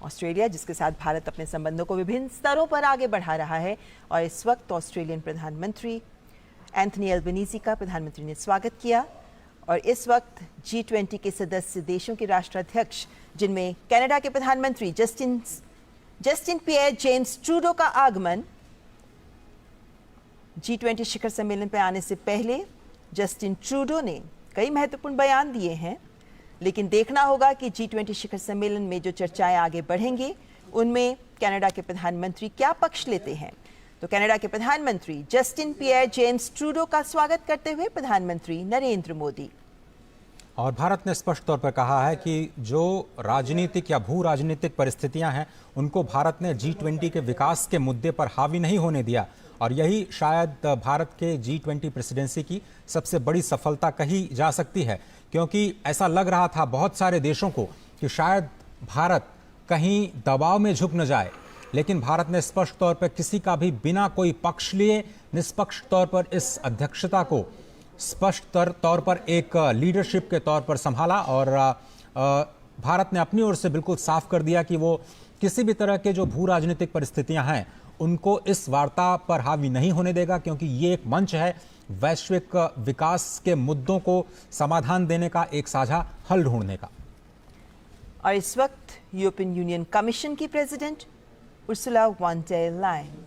ऑस्ट्रेलिया जिसके साथ भारत अपने संबंधों को विभिन्न स्तरों पर आगे बढ़ा रहा है, और इस वक्त ऑस्ट्रेलियन प्रधानमंत्री एंथनी एल्बनीजी का प्रधानमंत्री ने स्वागत किया। और इस वक्त G20 के सदस्य देशों के राष्ट्राध्यक्ष, जिनमें कनाडा के प्रधानमंत्री जस्टिन पियर जेम्स ट्रूडो का आगमन, G20 शिखर सम्मेलन पर आने से पहले जस्टिन ट्रूडो ने कई महत्वपूर्ण बयान दिए हैं, लेकिन देखना होगा कि G20 शिखर सम्मेलन में जो चर्चाएं आगे बढ़ेंगी उनमें कनाडा के प्रधानमंत्री क्या पक्ष लेते हैं। तो कनाडा के प्रधानमंत्री जस्टिन पियर जेम्स ट्रूडो का स्वागत करते हुए प्रधानमंत्री नरेंद्र मोदी। और भारत ने स्पष्ट तौर पर कहा है कि जो राजनीतिक या भू राजनीतिक परिस्थितियां हैं उनको भारत ने G20 के विकास के मुद्दे पर हावी नहीं होने दिया, और यही शायद भारत के G20 प्रेसिडेंसी की सबसे बड़ी सफलता कही जा सकती है, क्योंकि ऐसा लग रहा था बहुत सारे देशों को कि शायद भारत कहीं दबाव में झुक न जाए, लेकिन भारत ने स्पष्ट तौर पर किसी का भी बिना कोई पक्ष लिए निष्पक्ष तौर पर इस अध्यक्षता को स्पष्ट तौर पर एक लीडरशिप के तौर पर संभाला, और भारत ने अपनी ओर से बिल्कुल साफ कर दिया कि वो किसी भी तरह के जो भू राजनीतिक परिस्थितियां हैं उनको इस वार्ता पर हावी नहीं होने देगा, क्योंकि ये एक मंच है वैश्विक विकास के मुद्दों को समाधान देने का, एक साझा हल ढूंढने का। और इस वक्त यूरोपियन यूनियन कमीशन की president Ursula von der Leyen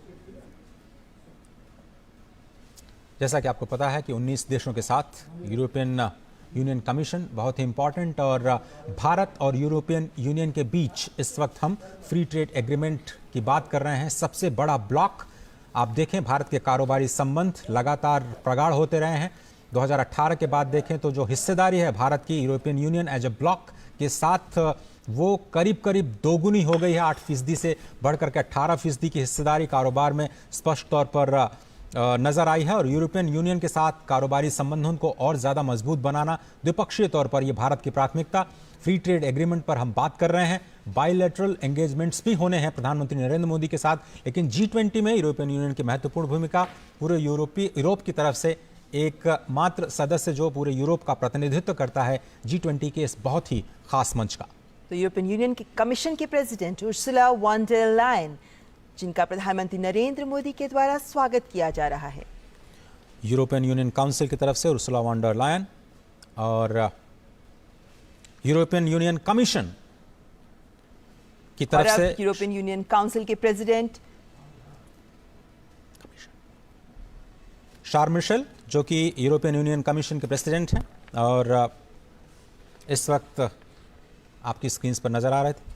जैसा कि आपको पता है कि 19 देशों के साथ यूरोपियन यूनियन कमीशन बहुत ही इंपॉर्टेंट, और भारत और यूरोपियन यूनियन के बीच इस वक्त हम फ्री ट्रेड एग्रीमेंट की बात कर रहे हैं। सबसे बड़ा ब्लॉक आप देखें, भारत के कारोबारी संबंध लगातार प्रगाढ़ होते रहे हैं। 2018 के बाद देखें तो जो हिस्सेदारी है भारत की European Union as a bloc के साथ, वो करीब करीब दोगुनी हो गई है। 8% से बढ़कर के 18% की हिस्सेदारी कारोबार में स्पष्ट तौर पर नजर आई है। और यूरोपियन यूनियन के साथ कारोबारी संबंधों को और ज्यादा मजबूत बनाना द्विपक्षीय तौर पर यह भारत की प्राथमिकता। फ्री ट्रेड एग्रीमेंट पर हम बात कर रहे हैं, बायलैटरल एंगेजमेंट्स भी होने हैं प्रधानमंत्री नरेंद्र मोदी के साथ, लेकिन G20 में यूरोपियन यूनियन की महत्वपूर्ण भूमिका। पूरे यूरोप की तरफ से एक मात्र सदस्य जो पूरे यूरोप का प्रतिनिधित्व करता है G20 के इस बहुत ही खास मंच का। तो यूरोपियन यूनियन के कमीशन की president Ursula von der Leyen, जिनका प्रधानमंत्री नरेंद्र मोदी के द्वारा स्वागत किया जा रहा है। यूरोपियन यूनियन काउंसिल की तरफ से उर्सुला वॉन डर लायन और यूरोपियन यूनियन कमीशन की तरफ से यूरोपियन यूनियन काउंसिल के प्रेसिडेंट शार्ल मिशेल, जो कि यूरोपियन यूनियन कमीशन के प्रेसिडेंट हैं और इस वक्त आपकी स्क्रीन पर नजर आ रहे थे।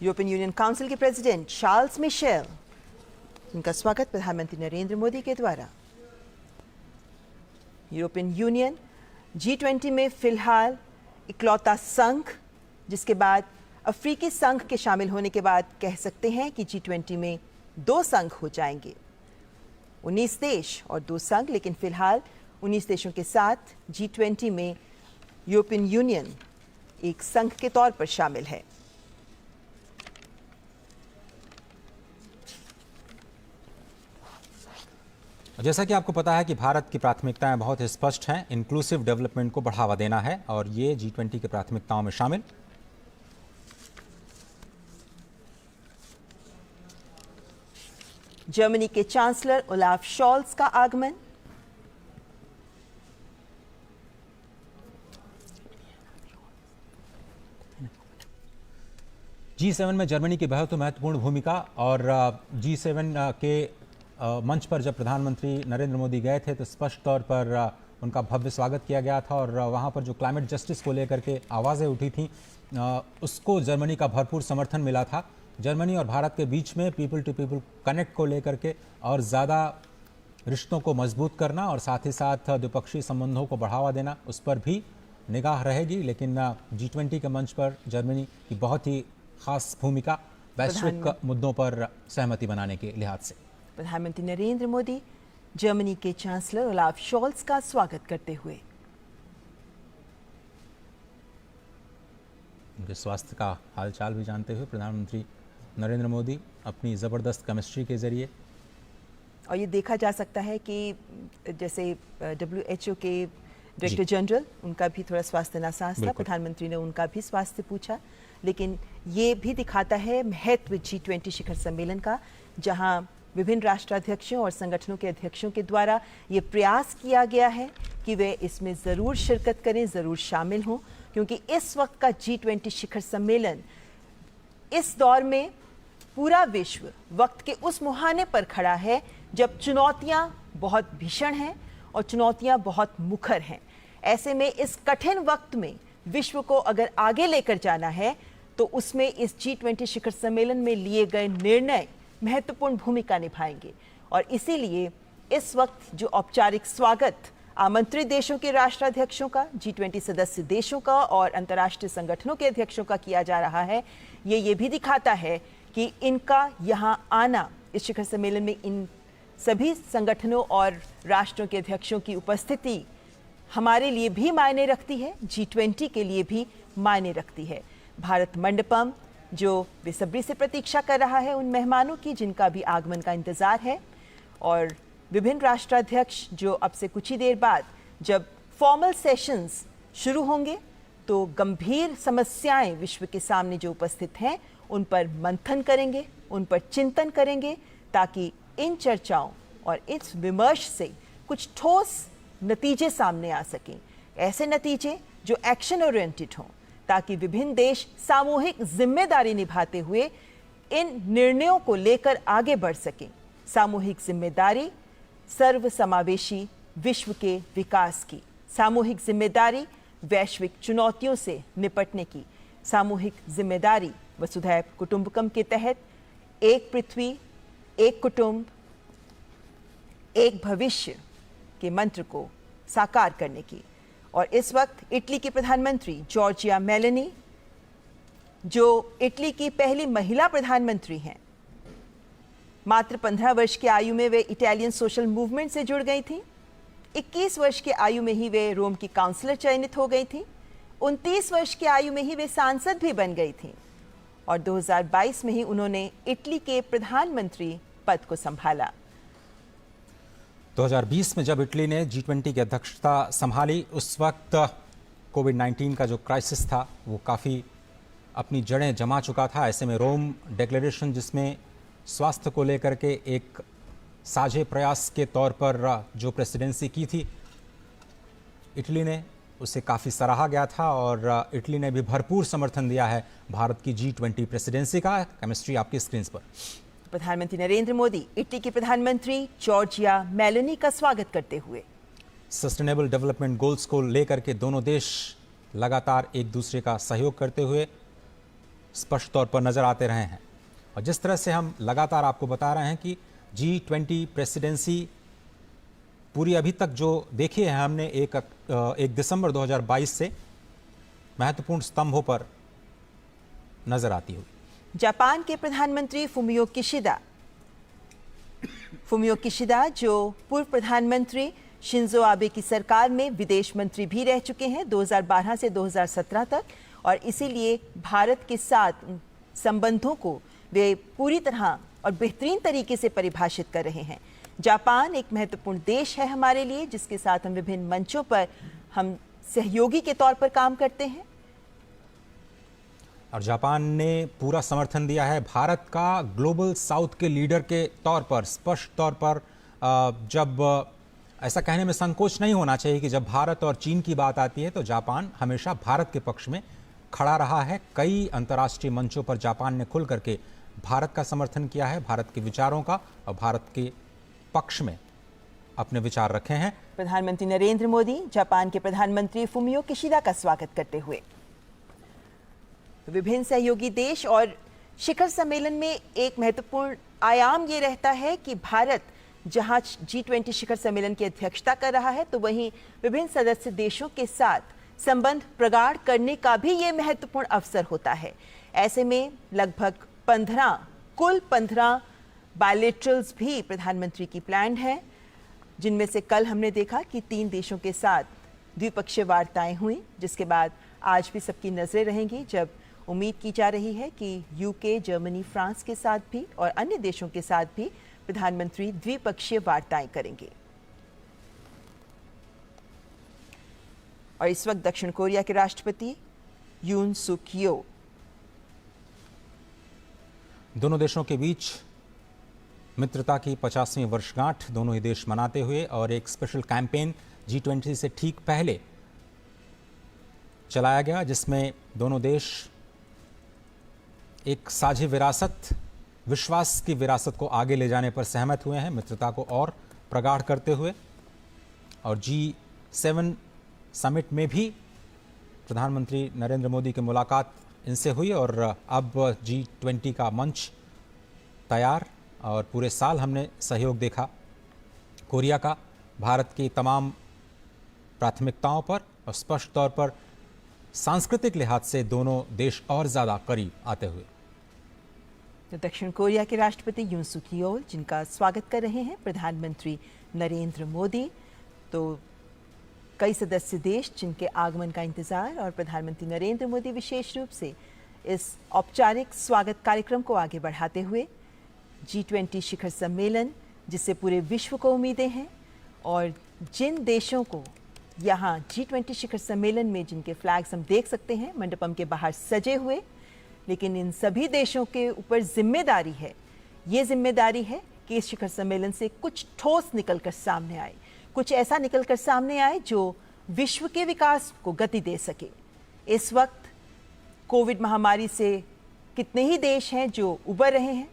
यूरोपियन यूनियन काउंसिल के प्रेसिडेंट शार्ल्स मिशेल, उनका स्वागत प्रधानमंत्री नरेंद्र मोदी के द्वारा। यूरोपियन यूनियन G20 में फिलहाल इकलौता संघ, जिसके बाद अफ्रीकी संघ के शामिल होने के बाद कह सकते हैं कि G20 में 2 संघ हो जाएंगे, 19 देश और 2 संघ। लेकिन फिलहाल 19 देशों के साथ G20 में यूरोपियन यूनियन एक संघ के तौर पर शामिल है। जैसा कि आपको पता है कि भारत की प्राथमिकताएं बहुत स्पष्ट हैं, इंक्लूसिव डेवलपमेंट को बढ़ावा देना है और ये G20 की प्राथमिकताओं में शामिल। जर्मनी के चांसलर ओलाफ शॉल्स का आगमन। G7 में जर्मनी की बहुत महत्वपूर्ण भूमिका, और G7 के मंच पर जब प्रधानमंत्री नरेंद्र मोदी गए थे तो स्पष्ट तौर पर उनका भव्य स्वागत किया गया था। और वहां पर जो क्लाइमेट जस्टिस को लेकर के आवाज़ें उठी थी, उसको जर्मनी का भरपूर समर्थन मिला था। जर्मनी और भारत के बीच में पीपल टू पीपल कनेक्ट को लेकर के और ज़्यादा रिश्तों को मजबूत करना और साथ ही साथ द्विपक्षीय संबंधों को बढ़ावा देना, उस पर भी निगाह रहेगी। लेकिन G20 के मंच पर जर्मनी की बहुत ही खास भूमिका वैश्विक मुद्दों पर सहमति बनाने के लिहाज से। प्रधानमंत्री नरेंद्र मोदी जर्मनी के चांसलर ओलाफ शॉल्स का स्वागत करते हुए उनके स्वास्थ्य का हालचाल भी जानते हुए प्रधानमंत्री नरेंद्र मोदी अपनी ज़बरदस्त केमिस्ट्री के जरिए, और ये देखा जा सकता है कि जैसे WHO के डायरेक्टर जनरल, उनका भी थोड़ा स्वास्थ्य नासाज था, प्रधानमंत्री ने उनका भी स्वास्थ्य पूछा। लेकिन ये भी दिखाता है महत्व G20 शिखर सम्मेलन का, जहां विभिन्न राष्ट्राध्यक्षों और संगठनों के अध्यक्षों के द्वारा ये प्रयास किया गया है कि वे इसमें ज़रूर शिरकत करें, ज़रूर शामिल हों, क्योंकि इस वक्त का G20 शिखर सम्मेलन इस दौर में पूरा विश्व वक्त के उस मुहाने पर खड़ा है जब चुनौतियां बहुत भीषण हैं और चुनौतियां बहुत मुखर हैं। ऐसे में इस कठिन वक्त में विश्व को अगर आगे लेकर जाना है तो उसमें इस G20 शिखर सम्मेलन में लिए गए निर्णय महत्वपूर्ण भूमिका निभाएंगे। और इसीलिए इस वक्त जो औपचारिक स्वागत आमंत्रित देशों के राष्ट्राध्यक्षों का, G20 सदस्य देशों का और अंतर्राष्ट्रीय संगठनों के अध्यक्षों का किया जा रहा है, ये भी दिखाता है कि इनका यहाँ आना, इस शिखर सम्मेलन में इन सभी संगठनों और राष्ट्रों के अध्यक्षों की उपस्थिति हमारे लिए भी मायने रखती है, G20 के लिए भी मायने रखती है। भारत मंडपम जो बेसब्री से प्रतीक्षा कर रहा है उन मेहमानों की जिनका भी आगमन का इंतजार है, और विभिन्न राष्ट्राध्यक्ष जो अब से कुछ ही देर बाद जब फॉर्मल सेशंस शुरू होंगे तो गंभीर समस्याएं विश्व के सामने जो उपस्थित हैं उन पर मंथन करेंगे, उन पर चिंतन करेंगे, ताकि इन चर्चाओं और इस विमर्श से कुछ ठोस नतीजे सामने आ सकें, ऐसे नतीजे जो एक्शन ओरिएंटेड हों, ताकि विभिन्न देश सामूहिक जिम्मेदारी निभाते हुए इन निर्णयों को लेकर आगे बढ़ सकें। सामूहिक जिम्मेदारी, सर्वसमावेशी विश्व के विकास की, सामूहिक जिम्मेदारी, वैश्विक चुनौतियों से निपटने की, सामूहिक जिम्मेदारी, वसुधैव कुटुंबकम के तहत एक पृथ्वी, एक कुटुंब, एक भविष्य के मंत्र को साकार करने की। और इस वक्त इटली की प्रधानमंत्री जॉर्जिया मेलोनी, जो इटली की पहली महिला प्रधानमंत्री हैं, मात्र 15 वर्ष की आयु में वे इटालियन सोशल मूवमेंट से जुड़ गई थीं। 21 वर्ष की आयु में ही वे रोम की काउंसलर चयनित हो गई थीं। 29 वर्ष की आयु में ही वे सांसद भी बन गई थीं और 2022 में ही उन्होंने इटली के प्रधानमंत्री पद को संभाला। 2020 में जब इटली ने G20 की अध्यक्षता संभाली, उस वक्त कोविड-19 का जो क्राइसिस था वो काफ़ी अपनी जड़ें जमा चुका था। ऐसे में रोम डिक्लेरेशन, जिसमें स्वास्थ्य को लेकर के एक साझे प्रयास के तौर पर जो प्रेसिडेंसी की थी, इटली ने उसे काफ़ी सराहा गया था और इटली ने भी भरपूर समर्थन दिया है भारत की G20 प्रेसिडेंसी का। केमिस्ट्री आपकी स्क्रीन पर। प्रधानमंत्री नरेंद्र मोदी इटली की प्रधानमंत्री जॉर्जिया मेलोनी का स्वागत करते हुए सस्टेनेबल डेवलपमेंट गोल्स को लेकर के दोनों देश लगातार एक दूसरे का सहयोग करते हुए स्पष्ट तौर पर नजर आते रहे हैं। और जिस तरह से हम लगातार आपको बता रहे हैं कि G20 प्रेसिडेंसी पूरी अभी तक जो देखी है हमने 1 दिसंबर 2022 से महत्वपूर्ण स्तंभों पर नजर आती हुई। जापान के प्रधानमंत्री फुमियो किशिदा जो पूर्व प्रधानमंत्री शिंजो आबे की सरकार में विदेश मंत्री भी रह चुके हैं 2012 से 2017 तक, और इसीलिए भारत के साथ संबंधों को वे पूरी तरह और बेहतरीन तरीके से परिभाषित कर रहे हैं। जापान एक महत्वपूर्ण देश है हमारे लिए, जिसके साथ हम विभिन्न मंचों पर हम सहयोगी के तौर पर काम करते हैं। और जापान ने पूरा समर्थन दिया है भारत का ग्लोबल साउथ के लीडर के तौर पर। स्पष्ट तौर पर जब ऐसा कहने में संकोच नहीं होना चाहिए कि जब भारत और चीन की बात आती है तो जापान हमेशा भारत के पक्ष में खड़ा रहा है। कई अंतर्राष्ट्रीय मंचों पर जापान ने खुल करके भारत का समर्थन किया है, भारत के विचारों का, और भारत के पक्ष में अपने विचार रखे हैं। प्रधानमंत्री नरेंद्र मोदी जापान के प्रधानमंत्री फुमियो किशिदा का स्वागत करते हुए विभिन्न सहयोगी देश और शिखर सम्मेलन में एक महत्वपूर्ण आयाम ये रहता है कि भारत जहां G20 शिखर सम्मेलन की अध्यक्षता कर रहा है, तो वहीं विभिन्न सदस्य देशों के साथ संबंध प्रगाढ़ करने का भी ये महत्वपूर्ण अवसर होता है। ऐसे में लगभग 15 बायलैटरल्स भी प्रधानमंत्री की प्लान्ड है, जिनमें से कल हमने देखा कि 3 देशों के साथ द्विपक्षीय वार्ताएं हुई, जिसके बाद आज भी सबकी नजरें रहेंगी, जब उम्मीद की जा रही है कि यूके, जर्मनी, फ्रांस के साथ भी और अन्य देशों के साथ भी प्रधानमंत्री द्विपक्षीय वार्ताएं करेंगे। और इस वक्त दक्षिण कोरिया के राष्ट्रपति यून सुक योल दोनों देशों के बीच मित्रता की 50वीं वर्षगांठ दोनों ही देश मनाते हुए और एक स्पेशल कैंपेन G20 से ठीक पहले चलाया गया, जिसमें दोनों देश एक साझी विरासत, विश्वास की विरासत को आगे ले जाने पर सहमत हुए हैं, मित्रता को और प्रगाढ़ करते हुए। और G7 समिट में भी प्रधानमंत्री नरेंद्र मोदी की मुलाकात इनसे हुई और अब G20 का मंच तैयार, और पूरे साल हमने सहयोग देखा कोरिया का भारत की तमाम प्राथमिकताओं पर, और स्पष्ट तौर पर सांस्कृतिक लिहाज से दोनों देश और ज़्यादा करीब आते हुए। तो दक्षिण कोरिया के राष्ट्रपति यून सुक योल, जिनका स्वागत कर रहे हैं प्रधानमंत्री नरेंद्र मोदी, तो कई सदस्य देश जिनके आगमन का इंतजार, और प्रधानमंत्री नरेंद्र मोदी विशेष रूप से इस औपचारिक स्वागत कार्यक्रम को आगे बढ़ाते हुए G20 शिखर सम्मेलन, जिससे पूरे विश्व को उम्मीदें हैं, और जिन देशों को यहाँ G20 शिखर सम्मेलन में जिनके फ्लैग्स हम देख सकते हैं मंडपम के बाहर सजे हुए, लेकिन इन सभी देशों के ऊपर जिम्मेदारी है, ये जिम्मेदारी है कि इस शिखर सम्मेलन से कुछ ठोस निकलकर सामने आए, कुछ ऐसा निकलकर सामने आए जो विश्व के विकास को गति दे सके। इस वक्त कोविड महामारी से कितने ही देश हैं जो उबर रहे हैं।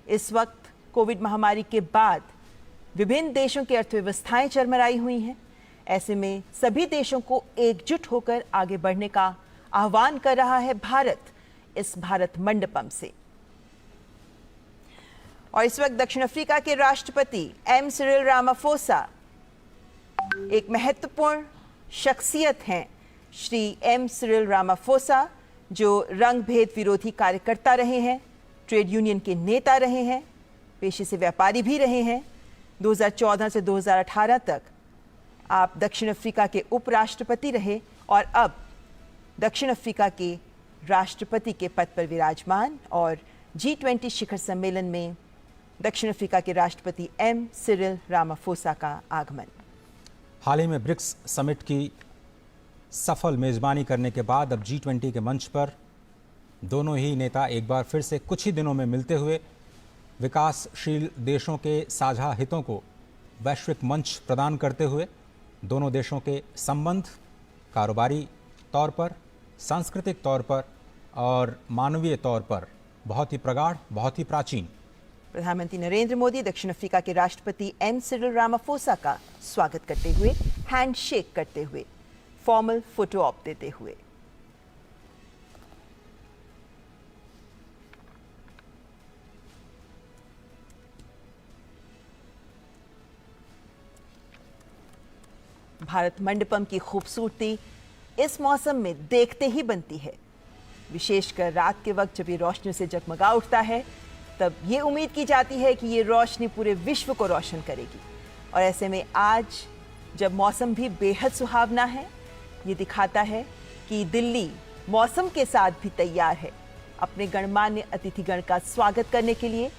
इस वक्त कोविड महामारी के बाद विभिन्न देशों की अर्थव्यवस्थाएं चरमराई हुई हैं। ऐसे में सभी देशों को एकजुट होकर आगे बढ़ने का आह्वान कर रहा है भारत इस भारत मंडपम से। और इस वक्त दक्षिण अफ्रीका के राष्ट्रपति एम सिरिल रामाफोसा एक महत्वपूर्ण शख्सियत हैं। श्री एम सिरिल रामाफोसा जो रंग भेद विरोधी कार्यकर्ता रहे हैं, ट्रेड यूनियन के नेता रहे हैं, पेशे से व्यापारी भी रहे हैं। 2014 से 2018 तक आप दक्षिण अफ्रीका के उपराष्ट्रपति रहे और अब दक्षिण अफ्रीका के राष्ट्रपति के पद पर विराजमान। और G20 शिखर सम्मेलन में दक्षिण अफ्रीका के राष्ट्रपति एम सिरिल रामाफोसा का आगमन। हाल ही में ब्रिक्स समिट की सफल मेजबानी करने के बाद अब G20 के मंच पर दोनों ही नेता एक बार फिर से कुछ ही दिनों में मिलते हुए विकासशील देशों के साझा हितों को वैश्विक मंच प्रदान करते हुए दोनों देशों के संबंध कारोबारी तौर पर, सांस्कृतिक तौर पर और मानवीय तौर पर बहुत ही प्रगाढ़, बहुत ही प्राचीन। प्रधानमंत्री नरेंद्र मोदी दक्षिण अफ्रीका के राष्ट्रपति एम सिरिल रामाफोसा का स्वागत करते हुए, हैंडशेक करते हुए, फॉर्मल फोटो ऑप देते हुए। भारत मंडपम की खूबसूरती इस मौसम में देखते ही बनती है। विशेषकर रात के वक्त जब ये रोशनी से जगमगा उठता है, तब ये उम्मीद की जाती है कि ये रोशनी पूरे विश्व को रोशन करेगी। और ऐसे में आज जब मौसम भी बेहद सुहावना है, ये दिखाता है कि दिल्ली मौसम के साथ भी तैयार है अपने गणमान्य अतिथिगण का स्वागत करने के लिए।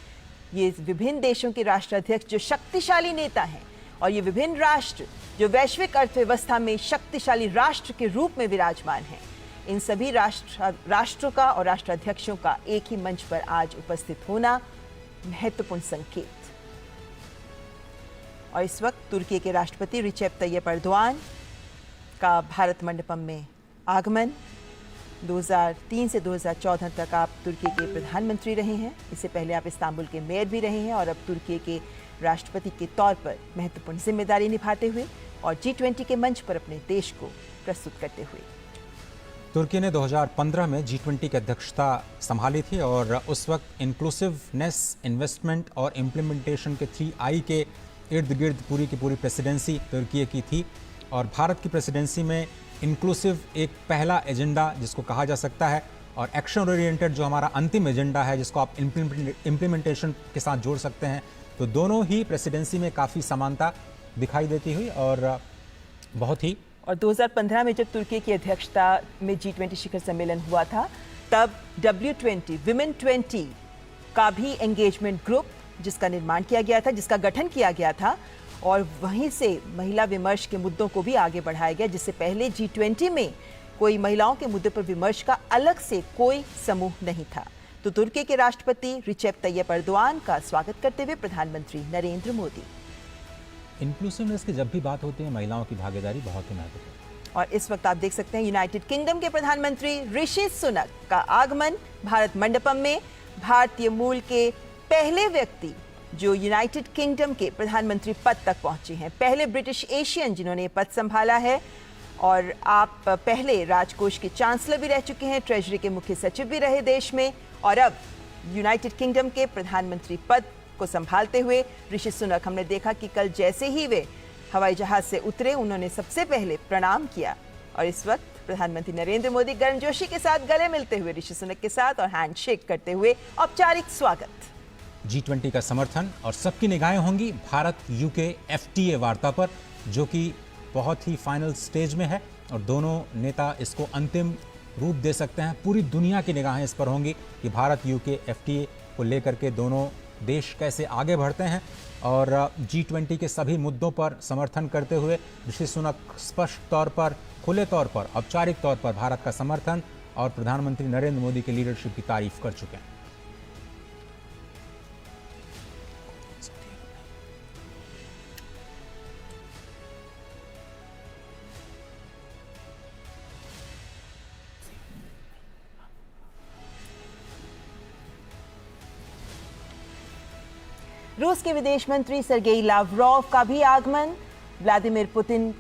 ये विभिन्न देशों के राष्ट्राध्यक्ष जो शक्तिशाली नेता हैं और ये विभिन्न राष्ट्र जो वैश्विक अर्थव्यवस्था में शक्तिशाली राष्ट्र के रूप में विराजमान हैं, इन सभी राष्ट्रों का और राष्ट्राध्यक्षों का एक ही मंच पर आज उपस्थित होना महत्वपूर्ण संकेत। और इस वक्त तुर्की के राष्ट्रपति रिसेप तैयप एर्दोआन का भारत मंडपम में आगमन। 2003 से 2014 तक आप तुर्की के प्रधानमंत्री रहे हैं। इससे पहले आप इस्तांबुल के मेयर भी रहे हैं और अब तुर्की के राष्ट्रपति के तौर पर महत्वपूर्ण जिम्मेदारी निभाते हुए और G20 के मंच पर अपने देश को प्रस्तुत करते हुए। तुर्की ने 2015 में G20 की अध्यक्षता संभाली थी और उस वक्त इंक्लूसिवनेस, इन्वेस्टमेंट और इम्प्लीमेंटेशन के 3I के इर्द गिर्द पूरी की पूरी प्रेसिडेंसी तुर्की की थी। और भारत की प्रेसिडेंसी में इंक्लूसिव एक पहला एजेंडा जिसको कहा जा सकता है और एक्शन ओरिएंटेड जो हमारा अंतिम एजेंडा है जिसको आप इम्प्लीमेंटेशन के साथ जोड़ सकते हैं। तो दोनों ही प्रेसिडेंसी में काफ़ी समानता दिखाई देती हुई और बहुत ही। और 2015 में जब तुर्की की अध्यक्षता में G20 शिखर सम्मेलन हुआ था, तब W20 विमेन 20 का भी एंगेजमेंट ग्रुप जिसका निर्माण किया गया था, जिसका गठन किया गया था और वहीं से महिला विमर्श के मुद्दों को भी आगे बढ़ाया गया, जिससे पहले G20 में कोई महिलाओं के मुद्दे पर विमर्श का अलग से कोई समूह नहीं था। तो तुर्की के राष्ट्रपति रिसेप तैयप एर्दोआन का स्वागत करते हुए प्रधानमंत्री नरेंद्र मोदी। इंक्लूसिवनेस की जब भी बात होती है, महिलाओं की भागीदारी बहुत ही महत्वपूर्ण। और इस वक्त आप देख सकते हैं यूनाइटेड किंगडम के प्रधानमंत्री ऋषि सुनक का आगमन भारत मंडपम में। भारतीय मूल के पहले व्यक्ति जो यूनाइटेड किंगडम के प्रधानमंत्री पद तक पहुंचे हैं, पहले ब्रिटिश एशियन जिन्होंने पद संभाला है। और आप पहले राजकोष के चांसलर भी रह चुके हैं, ट्रेजरी के मुख्य सचिव भी रहे देश में और अब यूनाइटेड किंगडम के प्रधानमंत्री पद को संभालते हुए ऋषि सुनक, हमने देखा कि कल जैसे ही वे हवाई जहाज से उतरे, उन्होंने सबसे पहले प्रणाम किया। और इस वक्त प्रधानमंत्री नरेंद्र मोदी गर्मजोशी के साथ गले मिलते हुए ऋषि सुनक के साथ और हैंडशेक करते हुए औपचारिक स्वागत। G20 का समर्थन और सबकी निगाहें होंगी भारत यूके FTA वार्ता पर, जो कि बहुत ही फाइनल स्टेज में है और दोनों नेता इसको अंतिम रूप दे सकते हैं। पूरी दुनिया की निगाहें इस पर होंगी कि भारत यूके FTA को लेकर के दोनों देश कैसे आगे बढ़ते हैं। और G20 के सभी मुद्दों पर समर्थन करते हुए ऋषि सुनक स्पष्ट तौर पर, खुले तौर पर, औपचारिक तौर पर भारत का समर्थन और प्रधानमंत्री नरेंद्र मोदी की लीडरशिप की तारीफ कर चुके हैं। रूस के विदेश मंत्री सर्गेई लावरोव का भी आगमन। व्लादिमीर पुतिन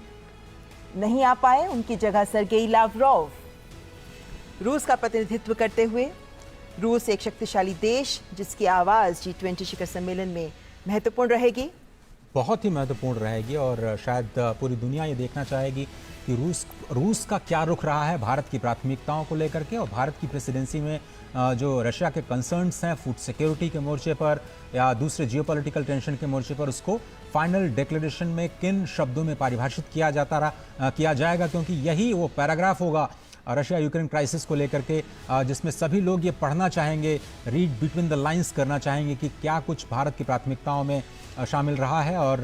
नहीं आ पाए, उनकी जगह सर्गेई लावरोव रूस का प्रतिनिधित्व करते हुए। रूस एक शक्तिशाली देश जिसकी आवाज G20 शिखर सम्मेलन में महत्वपूर्ण रहेगी, बहुत ही महत्वपूर्ण रहेगी और शायद पूरी दुनिया ये देखना चाहेगी कि रूस का क्या रुख रहा है भारत की प्राथमिकताओं को लेकर के, और भारत की प्रेसिडेंसी में जो रशिया के कंसर्न्स हैं फूड सिक्योरिटी के मोर्चे पर या दूसरे जियोपॉलिटिकल टेंशन के मोर्चे पर, उसको फाइनल डिक्लेरेशन में किन शब्दों में परिभाषित किया जाएगा, क्योंकि यही वो पैराग्राफ होगा रशिया यूक्रेन क्राइसिस को लेकर के जिसमें सभी लोग ये पढ़ना चाहेंगे, रीड बिटवीन द लाइंस करना चाहेंगे कि क्या कुछ भारत की प्राथमिकताओं में शामिल रहा है। और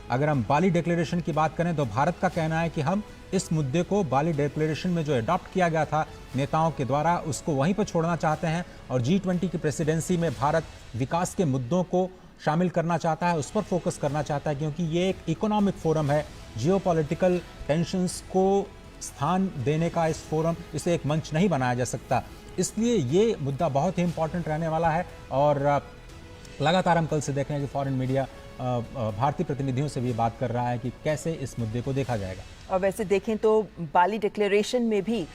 अगर हम बाली डिक्लेरेशन की बात करें तो भारत का कहना है कि हम इस मुद्दे को बाली डिक्लेरेशन में जो अडॉप्ट किया गया था नेताओं के द्वारा, उसको वहीं पर छोड़ना चाहते हैं और G20 की प्रेसिडेंसी में भारत विकास के मुद्दों को शामिल करना चाहता है, उस पर फोकस करना चाहता है, क्योंकि ये एक इकोनॉमिक फोरम है। जियोपॉलिटिकल टेंशंस को स्थान देने का इस फोरम, इसे एक मंच नहीं बनाया जा सकता, इसलिए ये मुद्दा बहुत ही इंपॉर्टेंट रहने वाला है। और लगातार हम कल से देख रहे हैं कि फॉरेन मीडिया भारतीय प्रतिनिधियों से भी बात कर रहा है कि कैसे इस मुद्दे को देखा जाएगा। और वैसे देखें तो बाली डिक्लेरेशन में भी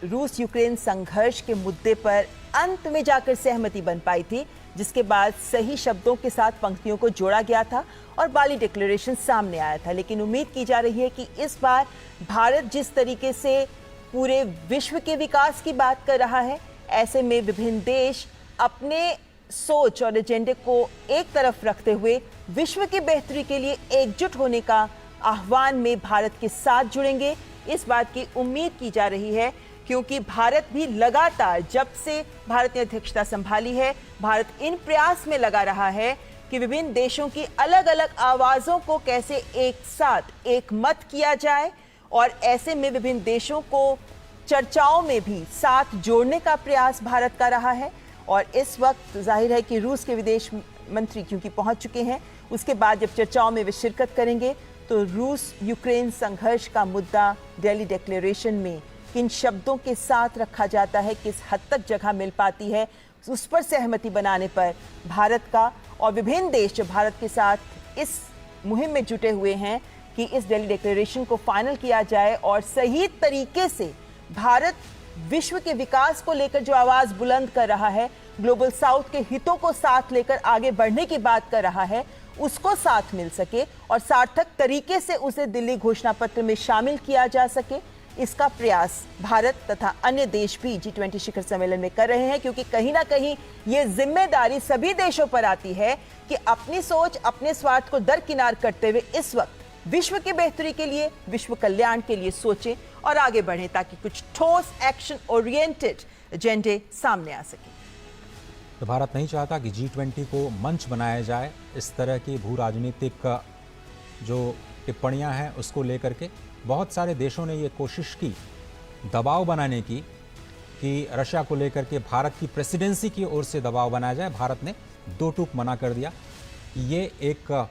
रूस यूक्रेन संघर्ष के मुद्दे पर अंत में जाकर सहमति बन पाई थी, जिसके बाद सही शब्दों के साथ पंक्तियों को जोड़ा गया था और बाली डिक्लेरेशन सामने आया था। लेकिन उम्मीद की जा रही है कि इस बार भारत जिस तरीके से पूरे विश्व के विकास की बात कर रहा है, ऐसे में विभिन्न देश अपने सोच और एजेंडे को एक तरफ रखते हुए विश्व की बेहतरी के लिए एकजुट होने का आह्वान में भारत के साथ जुड़ेंगे। इस बात की उम्मीद की जा रही है, क्योंकि भारत भी लगातार जब से भारत ने अध्यक्षता संभाली है, भारत इन प्रयास में लगा रहा है कि विभिन्न देशों की अलग अलग आवाजों को कैसे एक साथ एक मत किया जाए, और ऐसे में विभिन्न देशों को चर्चाओं में भी साथ जोड़ने का प्रयास भारत का रहा है। और इस वक्त जाहिर है कि रूस के विदेश मंत्री क्योंकि पहुंच चुके हैं, उसके बाद जब चर्चाओं में वे शिरकत करेंगे तो रूस यूक्रेन संघर्ष का मुद्दा दिल्ली डिक्लेरेशन में किन शब्दों के साथ रखा जाता है, किस हद तक जगह मिल पाती है, उस पर सहमति बनाने पर भारत का और विभिन्न देश जो भारत के साथ इस मुहिम में जुटे हुए हैं कि इस दिल्ली डिक्लेरेशन को फाइनल किया जाए और सही तरीके से भारत विश्व के विकास को लेकर जो आवाज बुलंद कर रहा है, ग्लोबल साउथ के हितों को साथ लेकर आगे बढ़ने की बात कर रहा है, उसको साथ मिल सके और सार्थक तरीके से उसे दिल्ली घोषणा पत्र में शामिल किया जा सके, इसका प्रयास भारत तथा अन्य देश भी G20 शिखर सम्मेलन में कर रहे हैं। क्योंकि कहीं ना कहीं ये जिम्मेदारी सभी देशों पर आती है कि अपनी सोच, अपने स्वार्थ को दरकिनार करते हुए इस वक्त विश्व की बेहतरी के लिए, विश्व कल्याण के लिए सोचें और आगे बढ़ें, ताकि कुछ ठोस एक्शन ओरिएंटेड एजेंडे सामने आ सके। तो भारत नहीं चाहता कि G20 को मंच बनाया जाए इस तरह की भू राजनीतिक जो टिप्पणियां हैं उसको लेकर के। बहुत सारे देशों ने ये कोशिश की दबाव बनाने की कि रशिया को लेकर के भारत की प्रेसिडेंसी की ओर से दबाव बनाया जाए। भारत ने दो टूक मना कर दिया। ये एक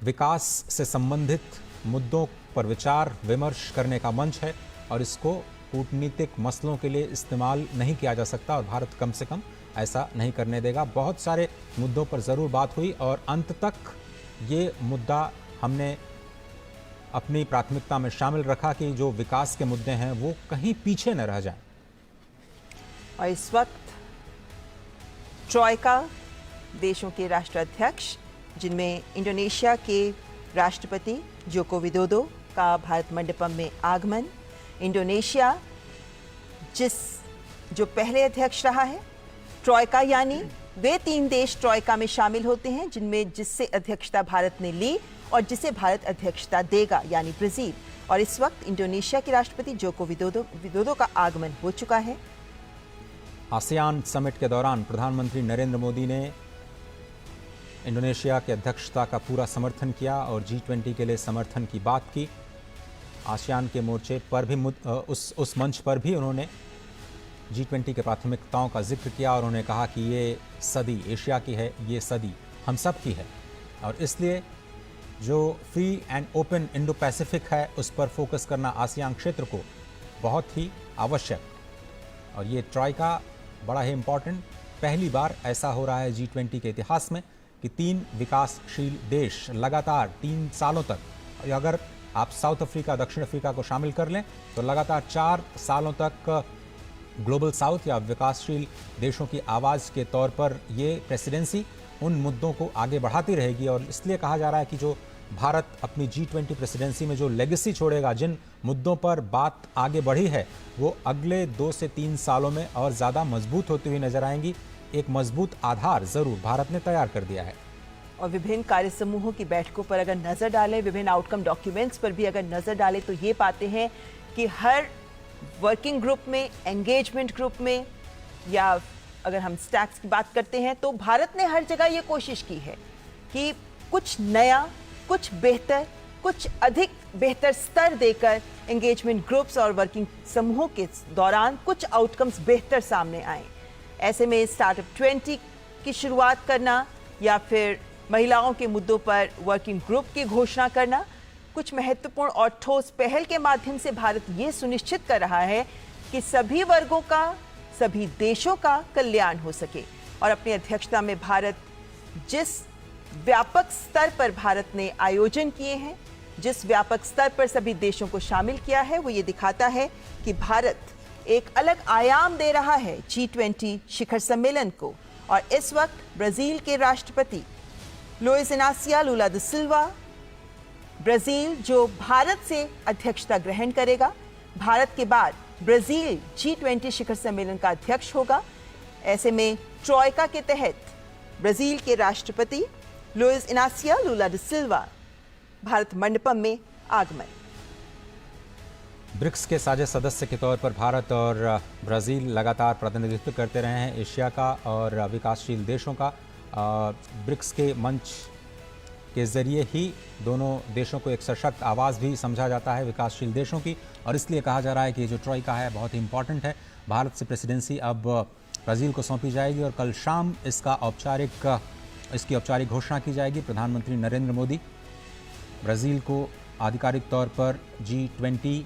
विकास से संबंधित मुद्दों पर विचार विमर्श करने का मंच है और इसको कूटनीतिक मसलों के लिए इस्तेमाल नहीं किया जा सकता और भारत कम से कम ऐसा नहीं करने देगा। बहुत सारे मुद्दों पर ज़रूर बात हुई और अंत तक ये मुद्दा हमने अपनी प्राथमिकता में शामिल रखा कि जो विकास के मुद्दे हैं वो कहीं पीछे न रह जाएं। और इस वक्त ट्रॉयका देशों के राष्ट्राध्यक्ष, जिनमें इंडोनेशिया के राष्ट्रपति जोको विदोदो का भारत मंडपम में आगमन, इंडोनेशिया जो पहले अध्यक्ष रहा है ट्रॉयका, यानी वे 3 देश ट्रॉयका में शामिल होते हैं जिससे अध्यक्षता भारत ने ली और जिसे भारत अध्यक्षता देगा, यानी ब्राजील। और इस वक्त इंडोनेशिया के राष्ट्रपति जोको विदोदो का आगमन हो चुका है। आसियान समिट के दौरान प्रधानमंत्री नरेंद्र मोदी ने इंडोनेशिया की अध्यक्षता का पूरा समर्थन किया और G20 के लिए समर्थन की बात की। आसियान के मोर्चे पर भी उस मंच पर भी उन्होंने G20 के प्राथमिकताओं का जिक्र किया और उन्होंने कहा कि ये सदी एशिया की है, ये सदी हम सब की है और इसलिए जो free and open Indo Pacific है उस पर फोकस करना आसियान क्षेत्र को बहुत ही आवश्यक। और ये ट्रॉयका बड़ा ही इम्पॉर्टेंट, पहली बार ऐसा हो रहा है G20 के इतिहास में कि 3 विकासशील देश लगातार 3 सालों तक, अगर आप साउथ अफ्रीका, दक्षिण अफ्रीका को शामिल कर लें तो लगातार 4 सालों तक ग्लोबल साउथ या विकासशील देशों की आवाज़ के तौर पर ये प्रेसिडेंसी उन मुद्दों को आगे बढ़ाती रहेगी। और इसलिए कहा जा रहा है कि जो भारत अपनी G20 प्रेसिडेंसी में जो लेगेसी छोड़ेगा, जिन मुद्दों पर बात आगे बढ़ी है, वो अगले 2 से 3 सालों में और ज़्यादा मजबूत होती हुई नजर आएंगी। एक मजबूत आधार ज़रूर भारत ने तैयार कर दिया है। और विभिन्न कार्य समूहों की बैठकों पर अगर नजर डालें, विभिन्न आउटकम डॉक्यूमेंट्स पर भी अगर नजर डालें तो ये पाते हैं कि हर वर्किंग ग्रुप में, एंगेजमेंट ग्रुप में, या अगर हम स्टैक्स की बात करते हैं तो भारत ने हर जगह ये कोशिश की है कि कुछ नया, कुछ बेहतर, कुछ अधिक बेहतर स्तर देकर एंगेजमेंट ग्रुप्स और वर्किंग समूहों के दौरान कुछ आउटकम्स बेहतर सामने आए। ऐसे में स्टार्टअप 20 की शुरुआत करना या फिर महिलाओं के मुद्दों पर वर्किंग ग्रुप की घोषणा करना, कुछ महत्वपूर्ण और ठोस पहल के माध्यम से भारत ये सुनिश्चित कर रहा है कि सभी वर्गों का, सभी देशों का कल्याण हो सके। और अपनी अध्यक्षता में भारत जिस व्यापक स्तर पर भारत ने आयोजन किए हैं, जिस व्यापक स्तर पर सभी देशों को शामिल किया है, वो ये दिखाता है कि भारत एक अलग आयाम दे रहा है G20 शिखर सम्मेलन को। और इस वक्त ब्राजील के राष्ट्रपति लुइस इनासियो लुला दा सिल्वा, ब्राजील जो भारत से अध्यक्षता ग्रहण करेगा, भारत के बाद ब्राजील G20 शिखर सम्मेलन का अध्यक्ष होगा। ऐसे में ट्रॉयका के तहत ब्राजील के राष्ट्रपति लुइस इनासियो लुला दा सिल्वा भारत मंडपम में आगमन। ब्रिक्स के साझे सदस्य के तौर पर भारत और ब्राज़ील लगातार प्रतिनिधित्व करते रहे हैं एशिया का और विकासशील देशों का। ब्रिक्स के मंच के ज़रिए ही दोनों देशों को एक सशक्त आवाज़ भी समझा जाता है विकासशील देशों की, और इसलिए कहा जा रहा है कि जो ट्रॉयका है बहुत ही इंपॉर्टेंट है। भारत से प्रेसिडेंसी अब ब्राज़ील को सौंपी जाएगी और कल शाम इसकी औपचारिक घोषणा की जाएगी। प्रधानमंत्री नरेंद्र मोदी ब्राज़ील को आधिकारिक तौर पर G20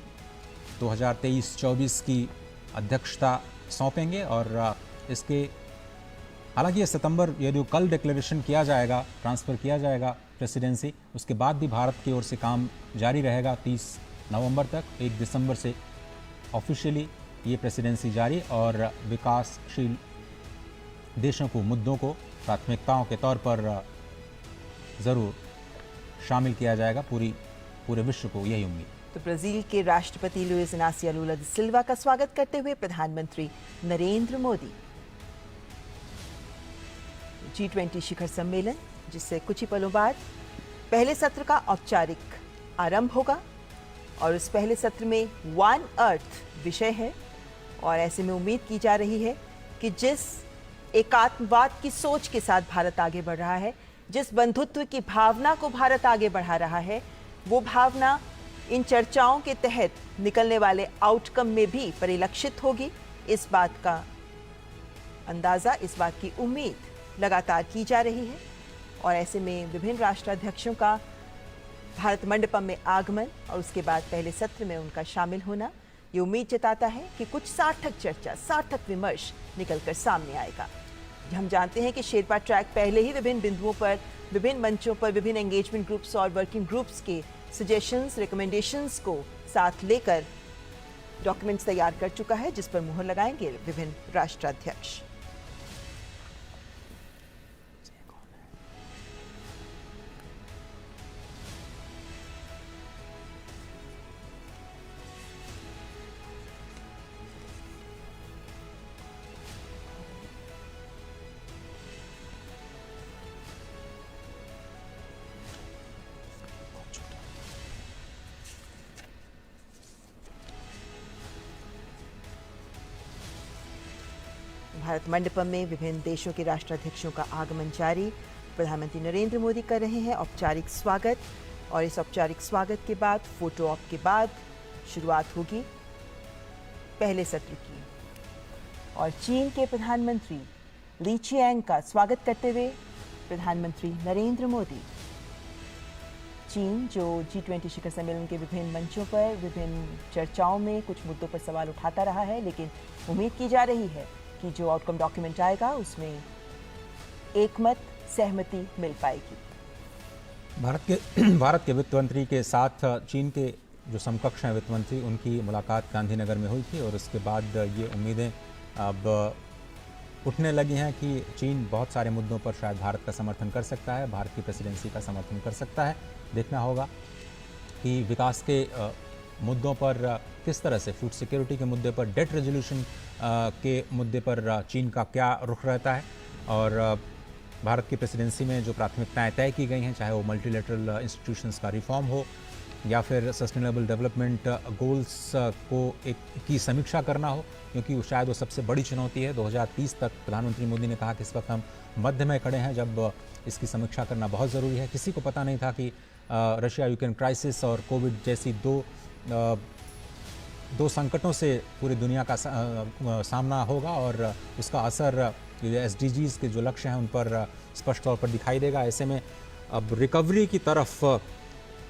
2023-24 की अध्यक्षता सौंपेंगे। और इसके हालांकि ये सितंबर, यदि कल डिक्लेरेशन किया जाएगा, ट्रांसफ़र किया जाएगा प्रेसिडेंसी, उसके बाद भी भारत की ओर से काम जारी रहेगा 30 नवंबर तक। 1 दिसंबर से ऑफिशियली ये प्रेसिडेंसी जारी, और विकासशील देशों को, मुद्दों को प्राथमिकताओं के तौर पर ज़रूर शामिल किया जाएगा। पूरे विश्व को यही उम्मीद। तो ब्राजील के राष्ट्रपति लुइस इनासियो लुला दा सिल्वा का स्वागत करते हुए प्रधानमंत्री नरेंद्र मोदी। G20 शिखर सम्मेलन, जिससे कुछ ही पलों बाद पहले सत्र का औपचारिक आरंभ होगा, और उस पहले सत्र में वन अर्थ विषय है। और ऐसे में उम्मीद की जा रही है कि जिस एकात्मवाद की सोच के साथ भारत आगे बढ़ रहा है, जिस बंधुत्व की भावना को भारत आगे बढ़ा रहा है, वो भावना इन चर्चाओं के तहत निकलने वाले आउटकम में भी परिलक्षित होगी। इस बात का अंदाजा, इस बात की उम्मीद लगातार की जा रही है। और ऐसे में विभिन्न राष्ट्राध्यक्षों का भारत मंडपम में आगमन और उसके बाद पहले सत्र में उनका शामिल होना, ये उम्मीद जताता है कि कुछ सार्थक चर्चा, सार्थक विमर्श निकलकर सामने आएगा। हम जानते हैं कि शेरपा ट्रैक पहले ही विभिन्न बिंदुओं पर, विभिन्न मंचों पर, विभिन्न एंगेजमेंट ग्रुप्स और वर्किंग ग्रुप्स के सजेशंस, रिकमेंडेशंस को साथ लेकर डॉक्यूमेंट्स तैयार कर चुका है, जिस पर मुहर लगाएंगे विभिन्न राष्ट्राध्यक्ष। भारत मंडपम में विभिन्न देशों के राष्ट्राध्यक्षों का आगमन जारी। प्रधानमंत्री नरेंद्र मोदी कर रहे हैं औपचारिक स्वागत, और इस औपचारिक स्वागत के बाद, फोटो ऑप के बाद शुरुआत होगी पहले सत्र की। और चीन के प्रधानमंत्री ली चियांग का स्वागत करते हुए प्रधानमंत्री नरेंद्र मोदी। चीन जो G20 शिखर सम्मेलन के विभिन्न मंचों पर, विभिन्न चर्चाओं में कुछ मुद्दों पर सवाल उठाता रहा है, लेकिन उम्मीद की जा रही है कि जो आउटकम डॉक्यूमेंट आएगा उसमें एकमत, सहमति मिल पाएगी। भारत के वित्त मंत्री के साथ चीन के जो समकक्ष हैं वित्त मंत्री, उनकी मुलाकात गांधीनगर में हुई थी और उसके बाद ये उम्मीदें अब उठने लगी हैं कि चीन बहुत सारे मुद्दों पर शायद भारत का समर्थन कर सकता है, भारत की प्रेसिडेंसी का समर्थन कर सकता है। देखना होगा कि विकास के मुद्दों पर किस तरह से, फूड सिक्योरिटी के मुद्दे पर, डेट रेजोल्यूशन के मुद्दे पर चीन का क्या रुख रहता है और भारत की प्रेसिडेंसी में जो प्राथमिकताएं तय की गई हैं, चाहे वो मल्टीलेटरल इंस्टीट्यूशंस का रिफॉर्म हो या फिर सस्टेनेबल डेवलपमेंट गोल्स की समीक्षा करना हो, क्योंकि शायद वो सबसे बड़ी चुनौती है। 2030 तक प्रधानमंत्री मोदी ने कहा कि इस वक्त हम मध्य में खड़े हैं जब इसकी समीक्षा करना बहुत ज़रूरी है। किसी को पता नहीं था कि रशिया यूक्रेन क्राइसिस और कोविड जैसी दो संकटों से पूरी दुनिया का सामना होगा और उसका असर SDGs के जो लक्ष्य हैं उन पर स्पष्ट तौर पर दिखाई देगा। ऐसे में अब रिकवरी की तरफ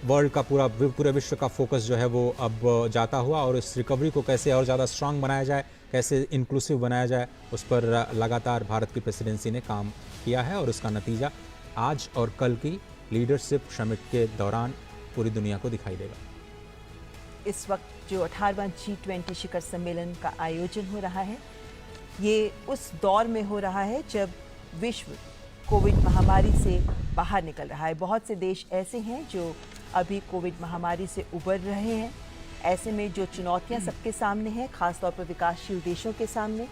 वर्ल्ड का पूरे विश्व का फोकस जो है वो अब जाता हुआ और इस रिकवरी को कैसे और ज़्यादा स्ट्रांग बनाया जाए, कैसे इंक्लूसिव बनाया जाए, उस पर लगातार भारत की प्रेसिडेंसी ने काम किया है और उसका नतीजा आज और कल की लीडरशिप समिट के दौरान पूरी दुनिया को दिखाई देगा। इस वक्त जो 18वां G20 शिखर सम्मेलन का आयोजन हो रहा है, ये उस दौर में हो रहा है जब विश्व कोविड महामारी से बाहर निकल रहा है। बहुत से देश ऐसे हैं जो अभी कोविड महामारी से उबर रहे हैं। ऐसे में जो चुनौतियां सबके सामने हैं, खासतौर पर विकासशील देशों के सामने,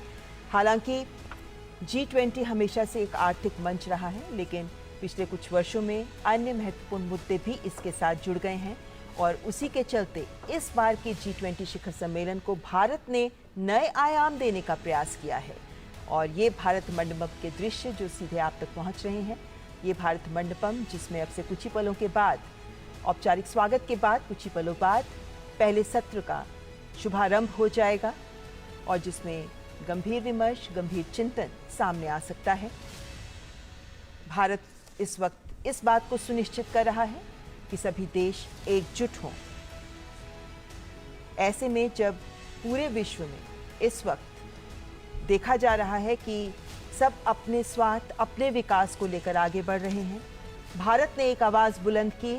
हालांकि G20 हमेशा से एक आर्थिक मंच रहा है, लेकिन पिछले कुछ वर्षों में अन्य महत्वपूर्ण मुद्दे भी इसके साथ जुड़ गए हैं और उसी के चलते इस बार के G20 शिखर सम्मेलन को भारत ने नए आयाम देने का प्रयास किया है। और ये भारत मंडपम के दृश्य जो सीधे आप तक पहुंच रहे हैं, ये भारत मंडपम जिसमें अब से कुछ ही पलों के बाद, औपचारिक स्वागत के बाद कुछ ही पलों बाद पहले सत्र का शुभारंभ हो जाएगा और जिसमें गंभीर विमर्श, गंभीर चिंतन सामने आ सकता है। भारत इस वक्त इस बात को सुनिश्चित कर रहा है कि सभी देश एकजुट हों। ऐसे में जब पूरे विश्व में इस वक्त देखा जा रहा है कि सब अपने स्वार्थ, अपने विकास को लेकर आगे बढ़ रहे हैं, भारत ने एक आवाज बुलंद की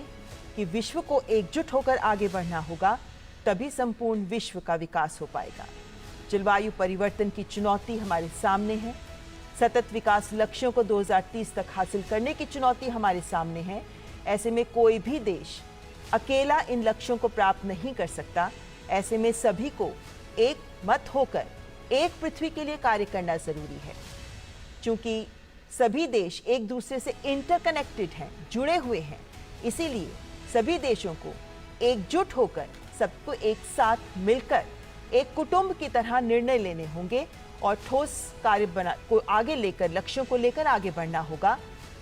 कि विश्व को एकजुट होकर आगे बढ़ना होगा, तभी संपूर्ण विश्व का विकास हो पाएगा। जलवायु परिवर्तन की चुनौती हमारे सामने है, सतत विकास लक्ष्यों को 2030 तक हासिल करने की चुनौती हमारे सामने है। ऐसे में कोई भी देश अकेला इन लक्ष्यों को प्राप्त नहीं कर सकता। ऐसे में सभी को एक मत होकर एक पृथ्वी के लिए कार्य करना जरूरी है, क्योंकि सभी देश एक दूसरे से इंटरकनेक्टेड हैं, जुड़े हुए हैं। इसीलिए सभी देशों को एकजुट होकर, सबको एक साथ मिलकर एक कुटुंब की तरह निर्णय लेने होंगे और ठोस कार्य को आगे लेकर, लक्ष्यों को लेकर आगे बढ़ना होगा।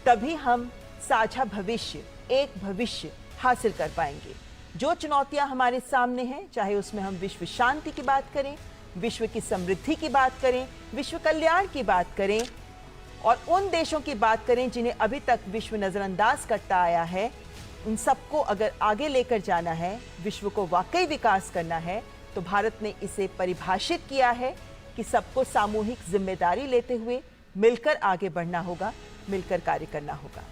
तभी हम साझा भविष्य, एक भविष्य हासिल कर पाएंगे। जो चुनौतियां हमारे सामने हैं, चाहे उसमें हम विश्व शांति की बात करें, विश्व की समृद्धि की बात करें, विश्व कल्याण की बात करें और उन देशों की बात करें जिन्हें अभी तक विश्व नजरअंदाज करता आया है, उन सबको अगर आगे लेकर जाना है, विश्व को वाकई विकास करना है, तो भारत ने इसे परिभाषित किया है कि सबको सामूहिक जिम्मेदारी लेते हुए मिलकर आगे बढ़ना होगा, मिलकर कार्य करना होगा।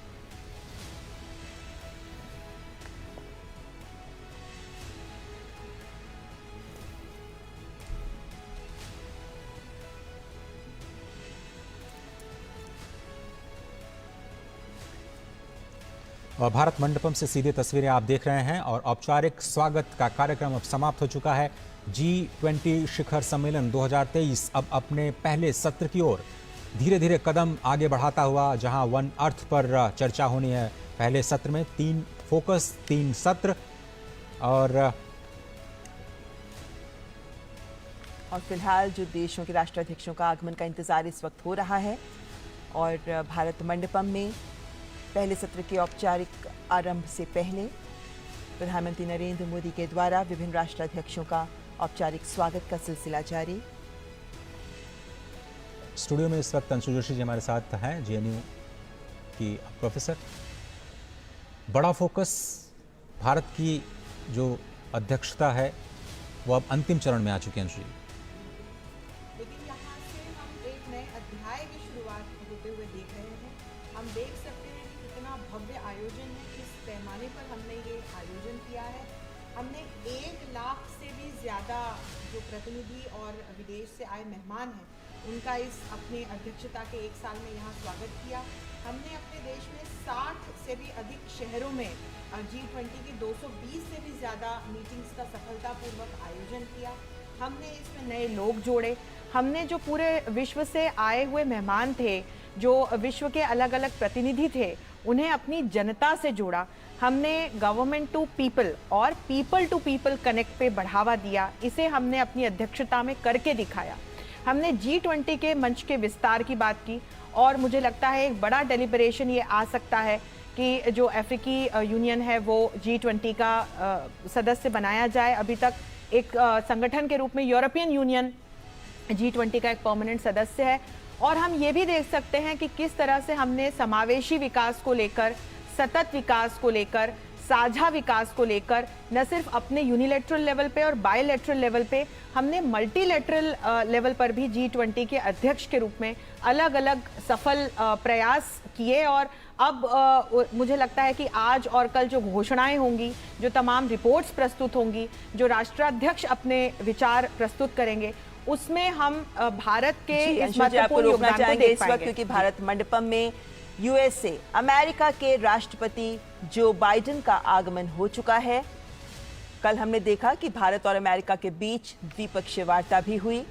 भारत मंडपम से सीधे तस्वीरें आप देख रहे हैं और औपचारिक स्वागत का कार्यक्रम अब समाप्त हो चुका है। G20 शिखर सम्मेलन 2023 अब अपने पहले सत्र की ओर धीरे धीरे कदम आगे बढ़ाता हुआ, जहां वन अर्थ पर चर्चा होनी है। पहले सत्र में 3 फोकस, 3 सत्र और फिलहाल जो देशों के राष्ट्राध्यक्षों का आगमन का इंतजार इस वक्त हो रहा है और भारत मंडपम में पहले सत्र के औपचारिक आरंभ से पहले प्रधानमंत्री नरेंद्र मोदी के द्वारा विभिन्न राष्ट्राध्यक्षों का औपचारिक स्वागत का सिलसिला जारी। स्टूडियो में इस वक्त अंशु जोशी जी हमारे साथ हैं, JNU की प्रोफेसर। बड़ा फोकस, भारत की जो अध्यक्षता है वो अब अंतिम चरण में आ चुकी है अंशु जी। लेकिन यहाँ से हम एक नए अध्याय की शुरुआत होते हुए देख रहे हैं। हम देख सकते पैमाने पर हमने ये आयोजन किया है। हमने 1 लाख से भी ज़्यादा जो प्रतिनिधि और विदेश से आए मेहमान हैं उनका इस अपने अध्यक्षता के 1 साल में यहाँ स्वागत किया। हमने अपने देश में 60 से भी अधिक शहरों में G20 की 220 से भी ज़्यादा मीटिंग्स का सफलतापूर्वक आयोजन किया। हमने इसमें नए लोग जोड़े। हमने जो पूरे विश्व से आए हुए मेहमान थे, जो विश्व के अलग अलग प्रतिनिधि थे, उन्हें अपनी जनता से जोड़ा। हमने गवर्नमेंट टू पीपल और पीपल टू पीपल कनेक्ट पे बढ़ावा दिया। इसे हमने अपनी अध्यक्षता में करके दिखाया। हमने G20 के मंच के विस्तार की बात की और मुझे लगता है एक बड़ा डेलिब्रेशन ये आ सकता है कि जो अफ्रीकी यूनियन है वो G20 का सदस्य बनाया जाए। अभी तक एक संगठन के रूप में यूरोपियन यूनियन G20 का एक परमानेंट सदस्य है। और हम ये भी देख सकते हैं कि किस तरह से हमने समावेशी विकास को लेकर, सतत विकास को लेकर, साझा विकास को लेकर न सिर्फ अपने यूनिलैटरल लेवल पे और बायलैटरल लेवल पे, हमने मल्टीलैटरल लेवल पर भी G20 के अध्यक्ष के रूप में अलग अलग सफल प्रयास किए। और अब मुझे लगता है कि आज और कल जो घोषणाएं होंगी, जो तमाम रिपोर्ट्स प्रस्तुत होंगी, जो राष्ट्राध्यक्ष अपने विचार प्रस्तुत करेंगे, उसमें हम भारत के इस महत्वपूर्ण योगदान को देख पाएंगे। क्योंकि भारत मंडपम में USA अमेरिका के राष्ट्रपति जो बाइडेन का आगमन हो चुका है। कल हमने देखा कि भारत और अमेरिका के बीच द्विपक्षीय वार्ता भी हुई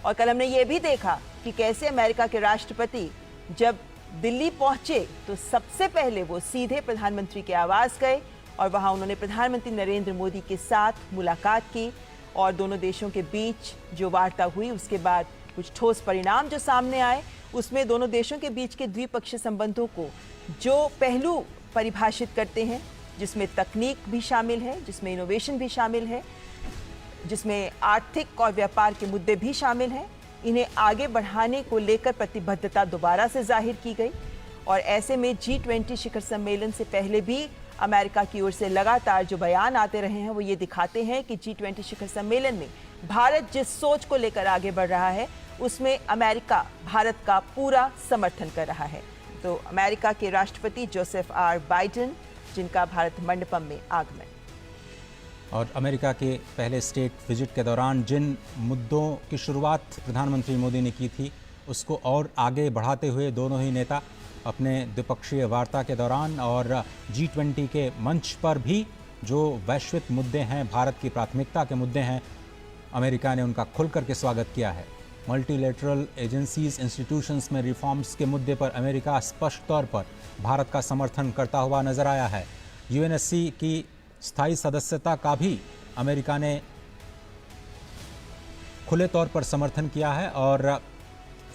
और कल हमने ये भी देखा कि कैसे अमेरिका के राष्ट्रपति जब दिल्ली पहुंचे तो सबसे पहले वो सीधे प्रधानमंत्री के आवास गए और वहां उन्होंने प्रधानमंत्री नरेंद्र मोदी के साथ मुलाकात की और दोनों देशों के बीच जो वार्ता हुई उसके बाद कुछ ठोस परिणाम जो सामने आए, उसमें दोनों देशों के बीच के द्विपक्षीय संबंधों को जो पहलू परिभाषित करते हैं, जिसमें तकनीक भी शामिल है, जिसमें इनोवेशन भी शामिल है, जिसमें आर्थिक और व्यापार के मुद्दे भी शामिल हैं, इन्हें आगे बढ़ाने को लेकर प्रतिबद्धता दोबारा से जाहिर की गई। और ऐसे में G20 शिखर सम्मेलन से पहले भी अमेरिका की ओर से लगातार जो बयान आते रहे हैं वो ये दिखाते हैं कि G20 शिखर सम्मेलन में भारत जिस सोच को लेकर आगे बढ़ रहा है उसमें अमेरिका भारत का पूरा समर्थन कर रहा है। तो अमेरिका के राष्ट्रपति जोसेफ आर बाइडेन, जिनका भारत मंडपम में आगमन। और अमेरिका के पहले स्टेट विजिट के दौरान जिन मुद्दों की शुरुआत प्रधानमंत्री मोदी ने की थी उसको और आगे बढ़ाते हुए दोनों ही नेता अपने द्विपक्षीय वार्ता के दौरान और G20 के मंच पर भी जो वैश्विक मुद्दे हैं, भारत की प्राथमिकता के मुद्दे हैं, अमेरिका ने उनका खुल करके स्वागत किया है। मल्टीलेटरल एजेंसीज, इंस्टीट्यूशंस में रिफॉर्म्स के मुद्दे पर अमेरिका स्पष्ट तौर पर भारत का समर्थन करता हुआ नजर आया है। UNSC की स्थायी सदस्यता का भी अमेरिका ने खुले तौर पर समर्थन किया है और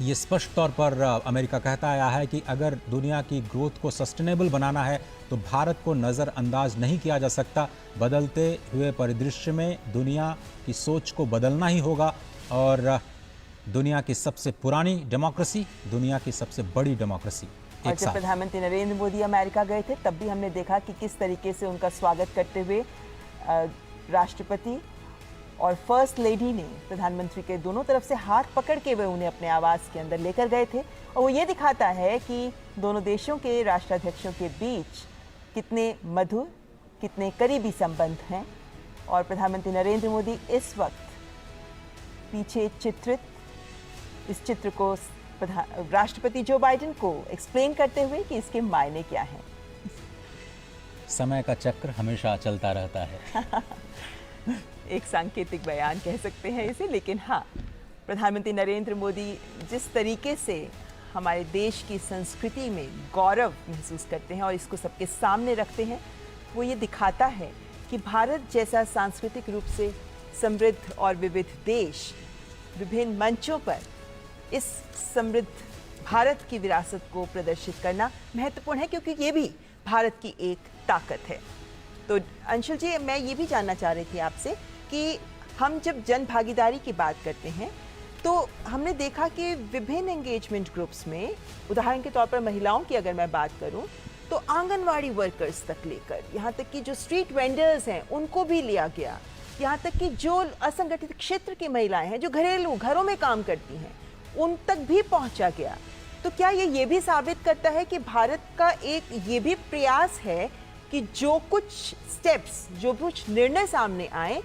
ये स्पष्ट तौर पर अमेरिका कहता आया है कि अगर दुनिया की ग्रोथ को सस्टेनेबल बनाना है तो भारत को नज़रअंदाज नहीं किया जा सकता। बदलते हुए परिदृश्य में दुनिया की सोच को बदलना ही होगा और दुनिया की सबसे पुरानी डेमोक्रेसी, दुनिया की सबसे बड़ी डेमोक्रेसी। और जब प्रधानमंत्री नरेंद्र मोदी अमेरिका गए थे तब भी हमने देखा कि किस तरीके से उनका स्वागत करते हुए राष्ट्रपति और फर्स्ट लेडी ने प्रधानमंत्री के दोनों तरफ से हाथ पकड़ के वे उन्हें अपने आवास के अंदर लेकर गए थे। और वो ये दिखाता है कि दोनों देशों के राष्ट्राध्यक्षों के बीच कितने मधुर, कितने करीबी संबंध हैं। और प्रधानमंत्री नरेंद्र मोदी इस वक्त पीछे चित्रित इस चित्र को राष्ट्रपति जो बाइडेन को एक्सप्लेन करते हुए कि इसके मायने क्या हैं। समय का चक्र हमेशा चलता रहता है। एक सांकेतिक बयान कह सकते हैं इसे, लेकिन हाँ, प्रधानमंत्री नरेंद्र मोदी जिस तरीके से हमारे देश की संस्कृति में गौरव महसूस करते हैं और इसको सबके सामने रखते हैं, वो ये दिखाता है कि भारत जैसा सांस्कृतिक रूप से समृद्ध और विविध देश विभिन्न मंचों पर इस समृद्ध भारत की विरासत को प्रदर्शित करना महत्वपूर्ण है, क्योंकि ये भी भारत की एक ताकत है। तो अंशुल जी, मैं ये भी जानना चाह रही थी आपसे कि हम जब जन भागीदारी की बात करते हैं तो हमने देखा कि विभिन्न एंगेजमेंट ग्रुप्स में, उदाहरण के तौर पर महिलाओं की अगर मैं बात करूं तो आंगनवाड़ी वर्कर्स तक लेकर यहाँ तक कि जो स्ट्रीट वेंडर्स हैं उनको भी लिया गया, यहाँ तक कि जो असंगठित क्षेत्र की महिलाएं हैं जो घरों में काम करती हैं उन तक भी पहुंचा गया। तो क्या ये भी साबित करता है कि भारत का एक ये भी प्रयास है कि जो कुछ स्टेप्स, जो कुछ निर्णय सामने आए,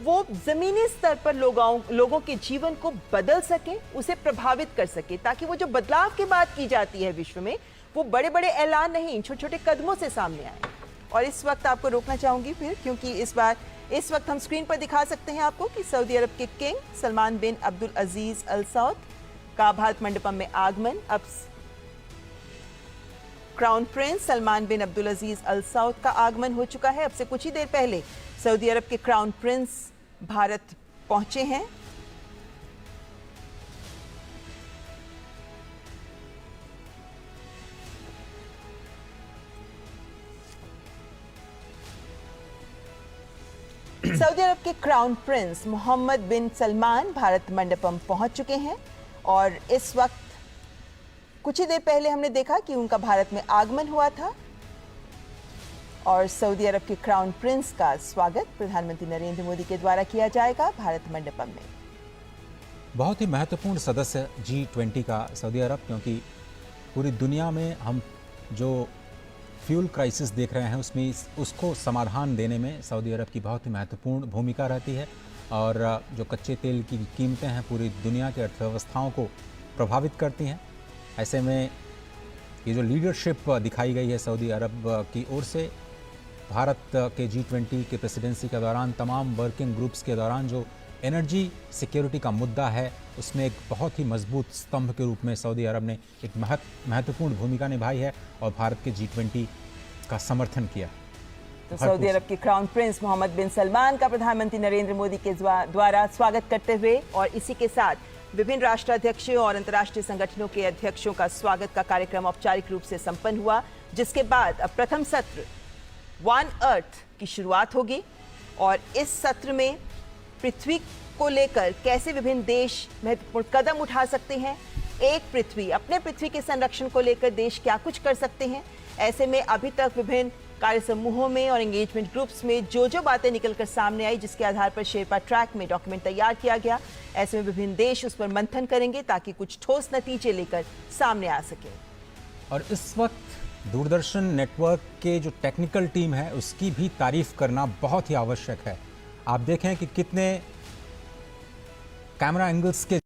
वो जमीनी स्तर पर लोगों के जीवन को बदल सके, उसे प्रभावित कर सके, ताकि वो जो बदलाव की बात की जाती है विश्व में, वो बड़े बड़े ऐलान नहीं, छोटे छोटे कदमों से सामने आए। और इस वक्त आपको रोकना चाहूंगी फिर, क्योंकि इस वक्त हम स्क्रीन पर दिखा सकते हैं आपको कि सऊदी अरब के किंग सलमान बिन अब्दुल अजीज अल सऊद का भारत मंडपम में आगमन। अब क्राउन प्रिंस सलमान बिन अब्दुल अजीज अल सऊद का आगमन हो चुका है। अब से कुछ ही देर पहले सऊदी अरब के क्राउन प्रिंस भारत पहुंचे हैं। सऊदी अरब के क्राउन प्रिंस मोहम्मद बिन सलमान भारत मंडपम पहुंच चुके हैं और इस वक्त कुछ ही देर पहले हमने देखा कि उनका भारत में आगमन हुआ था और सऊदी अरब के क्राउन प्रिंस का स्वागत प्रधानमंत्री नरेंद्र मोदी के द्वारा किया जाएगा भारत मंडपम में। बहुत ही महत्वपूर्ण सदस्य G20 का सऊदी अरब, क्योंकि पूरी दुनिया में हम जो फ्यूल क्राइसिस देख रहे हैं उसमें उसको समाधान देने में सऊदी अरब की बहुत ही महत्वपूर्ण भूमिका रहती है और जो कच्चे तेल की कीमतें हैं पूरी दुनिया की अर्थव्यवस्थाओं को प्रभावित करती हैं। ऐसे में ये जो लीडरशिप दिखाई गई है सऊदी अरब की ओर से भारत के G20 के प्रेसिडेंसी के दौरान, तमाम वर्किंग ग्रुप्स के दौरान जो एनर्जी सिक्योरिटी का मुद्दा है उसमें एक बहुत ही मजबूत स्तंभ के रूप में सऊदी अरब ने एक महत्वपूर्ण भूमिका निभाई है और भारत के G20 का समर्थन किया। तो सऊदी अरब के क्राउन प्रिंस मोहम्मद बिन सलमान का प्रधानमंत्री नरेंद्र मोदी के द्वारा स्वागत करते हुए और इसी के साथ विभिन्न राष्ट्राध्यक्षों और अंतर्राष्ट्रीय संगठनों के अध्यक्षों का स्वागत का कार्यक्रम औपचारिक रूप से संपन्न हुआ, जिसके बाद अब प्रथम सत्र वन अर्थ की शुरुआत होगी और इस सत्र में पृथ्वी को लेकर कैसे विभिन्न देश महत्वपूर्ण कदम उठा सकते हैं, एक पृथ्वी, अपने पृथ्वी के संरक्षण को लेकर देश क्या कुछ कर सकते हैं। ऐसे में अभी तक विभिन्न कार्य समूहों में और एंगेजमेंट ग्रुप्स में जो बातें निकलकर सामने आई, जिसके आधार पर शेरपा ट्रैक में डॉक्यूमेंट तैयार किया गया, ऐसे में विभिन्न देश उस पर मंथन करेंगे ताकि कुछ ठोस नतीजे लेकर सामने आ सके। और इस वक्त दूरदर्शन नेटवर्क के जो टेक्निकल टीम है उसकी भी तारीफ करना बहुत ही आवश्यक है। आप देखें कि कितने कैमरा एंगल्स के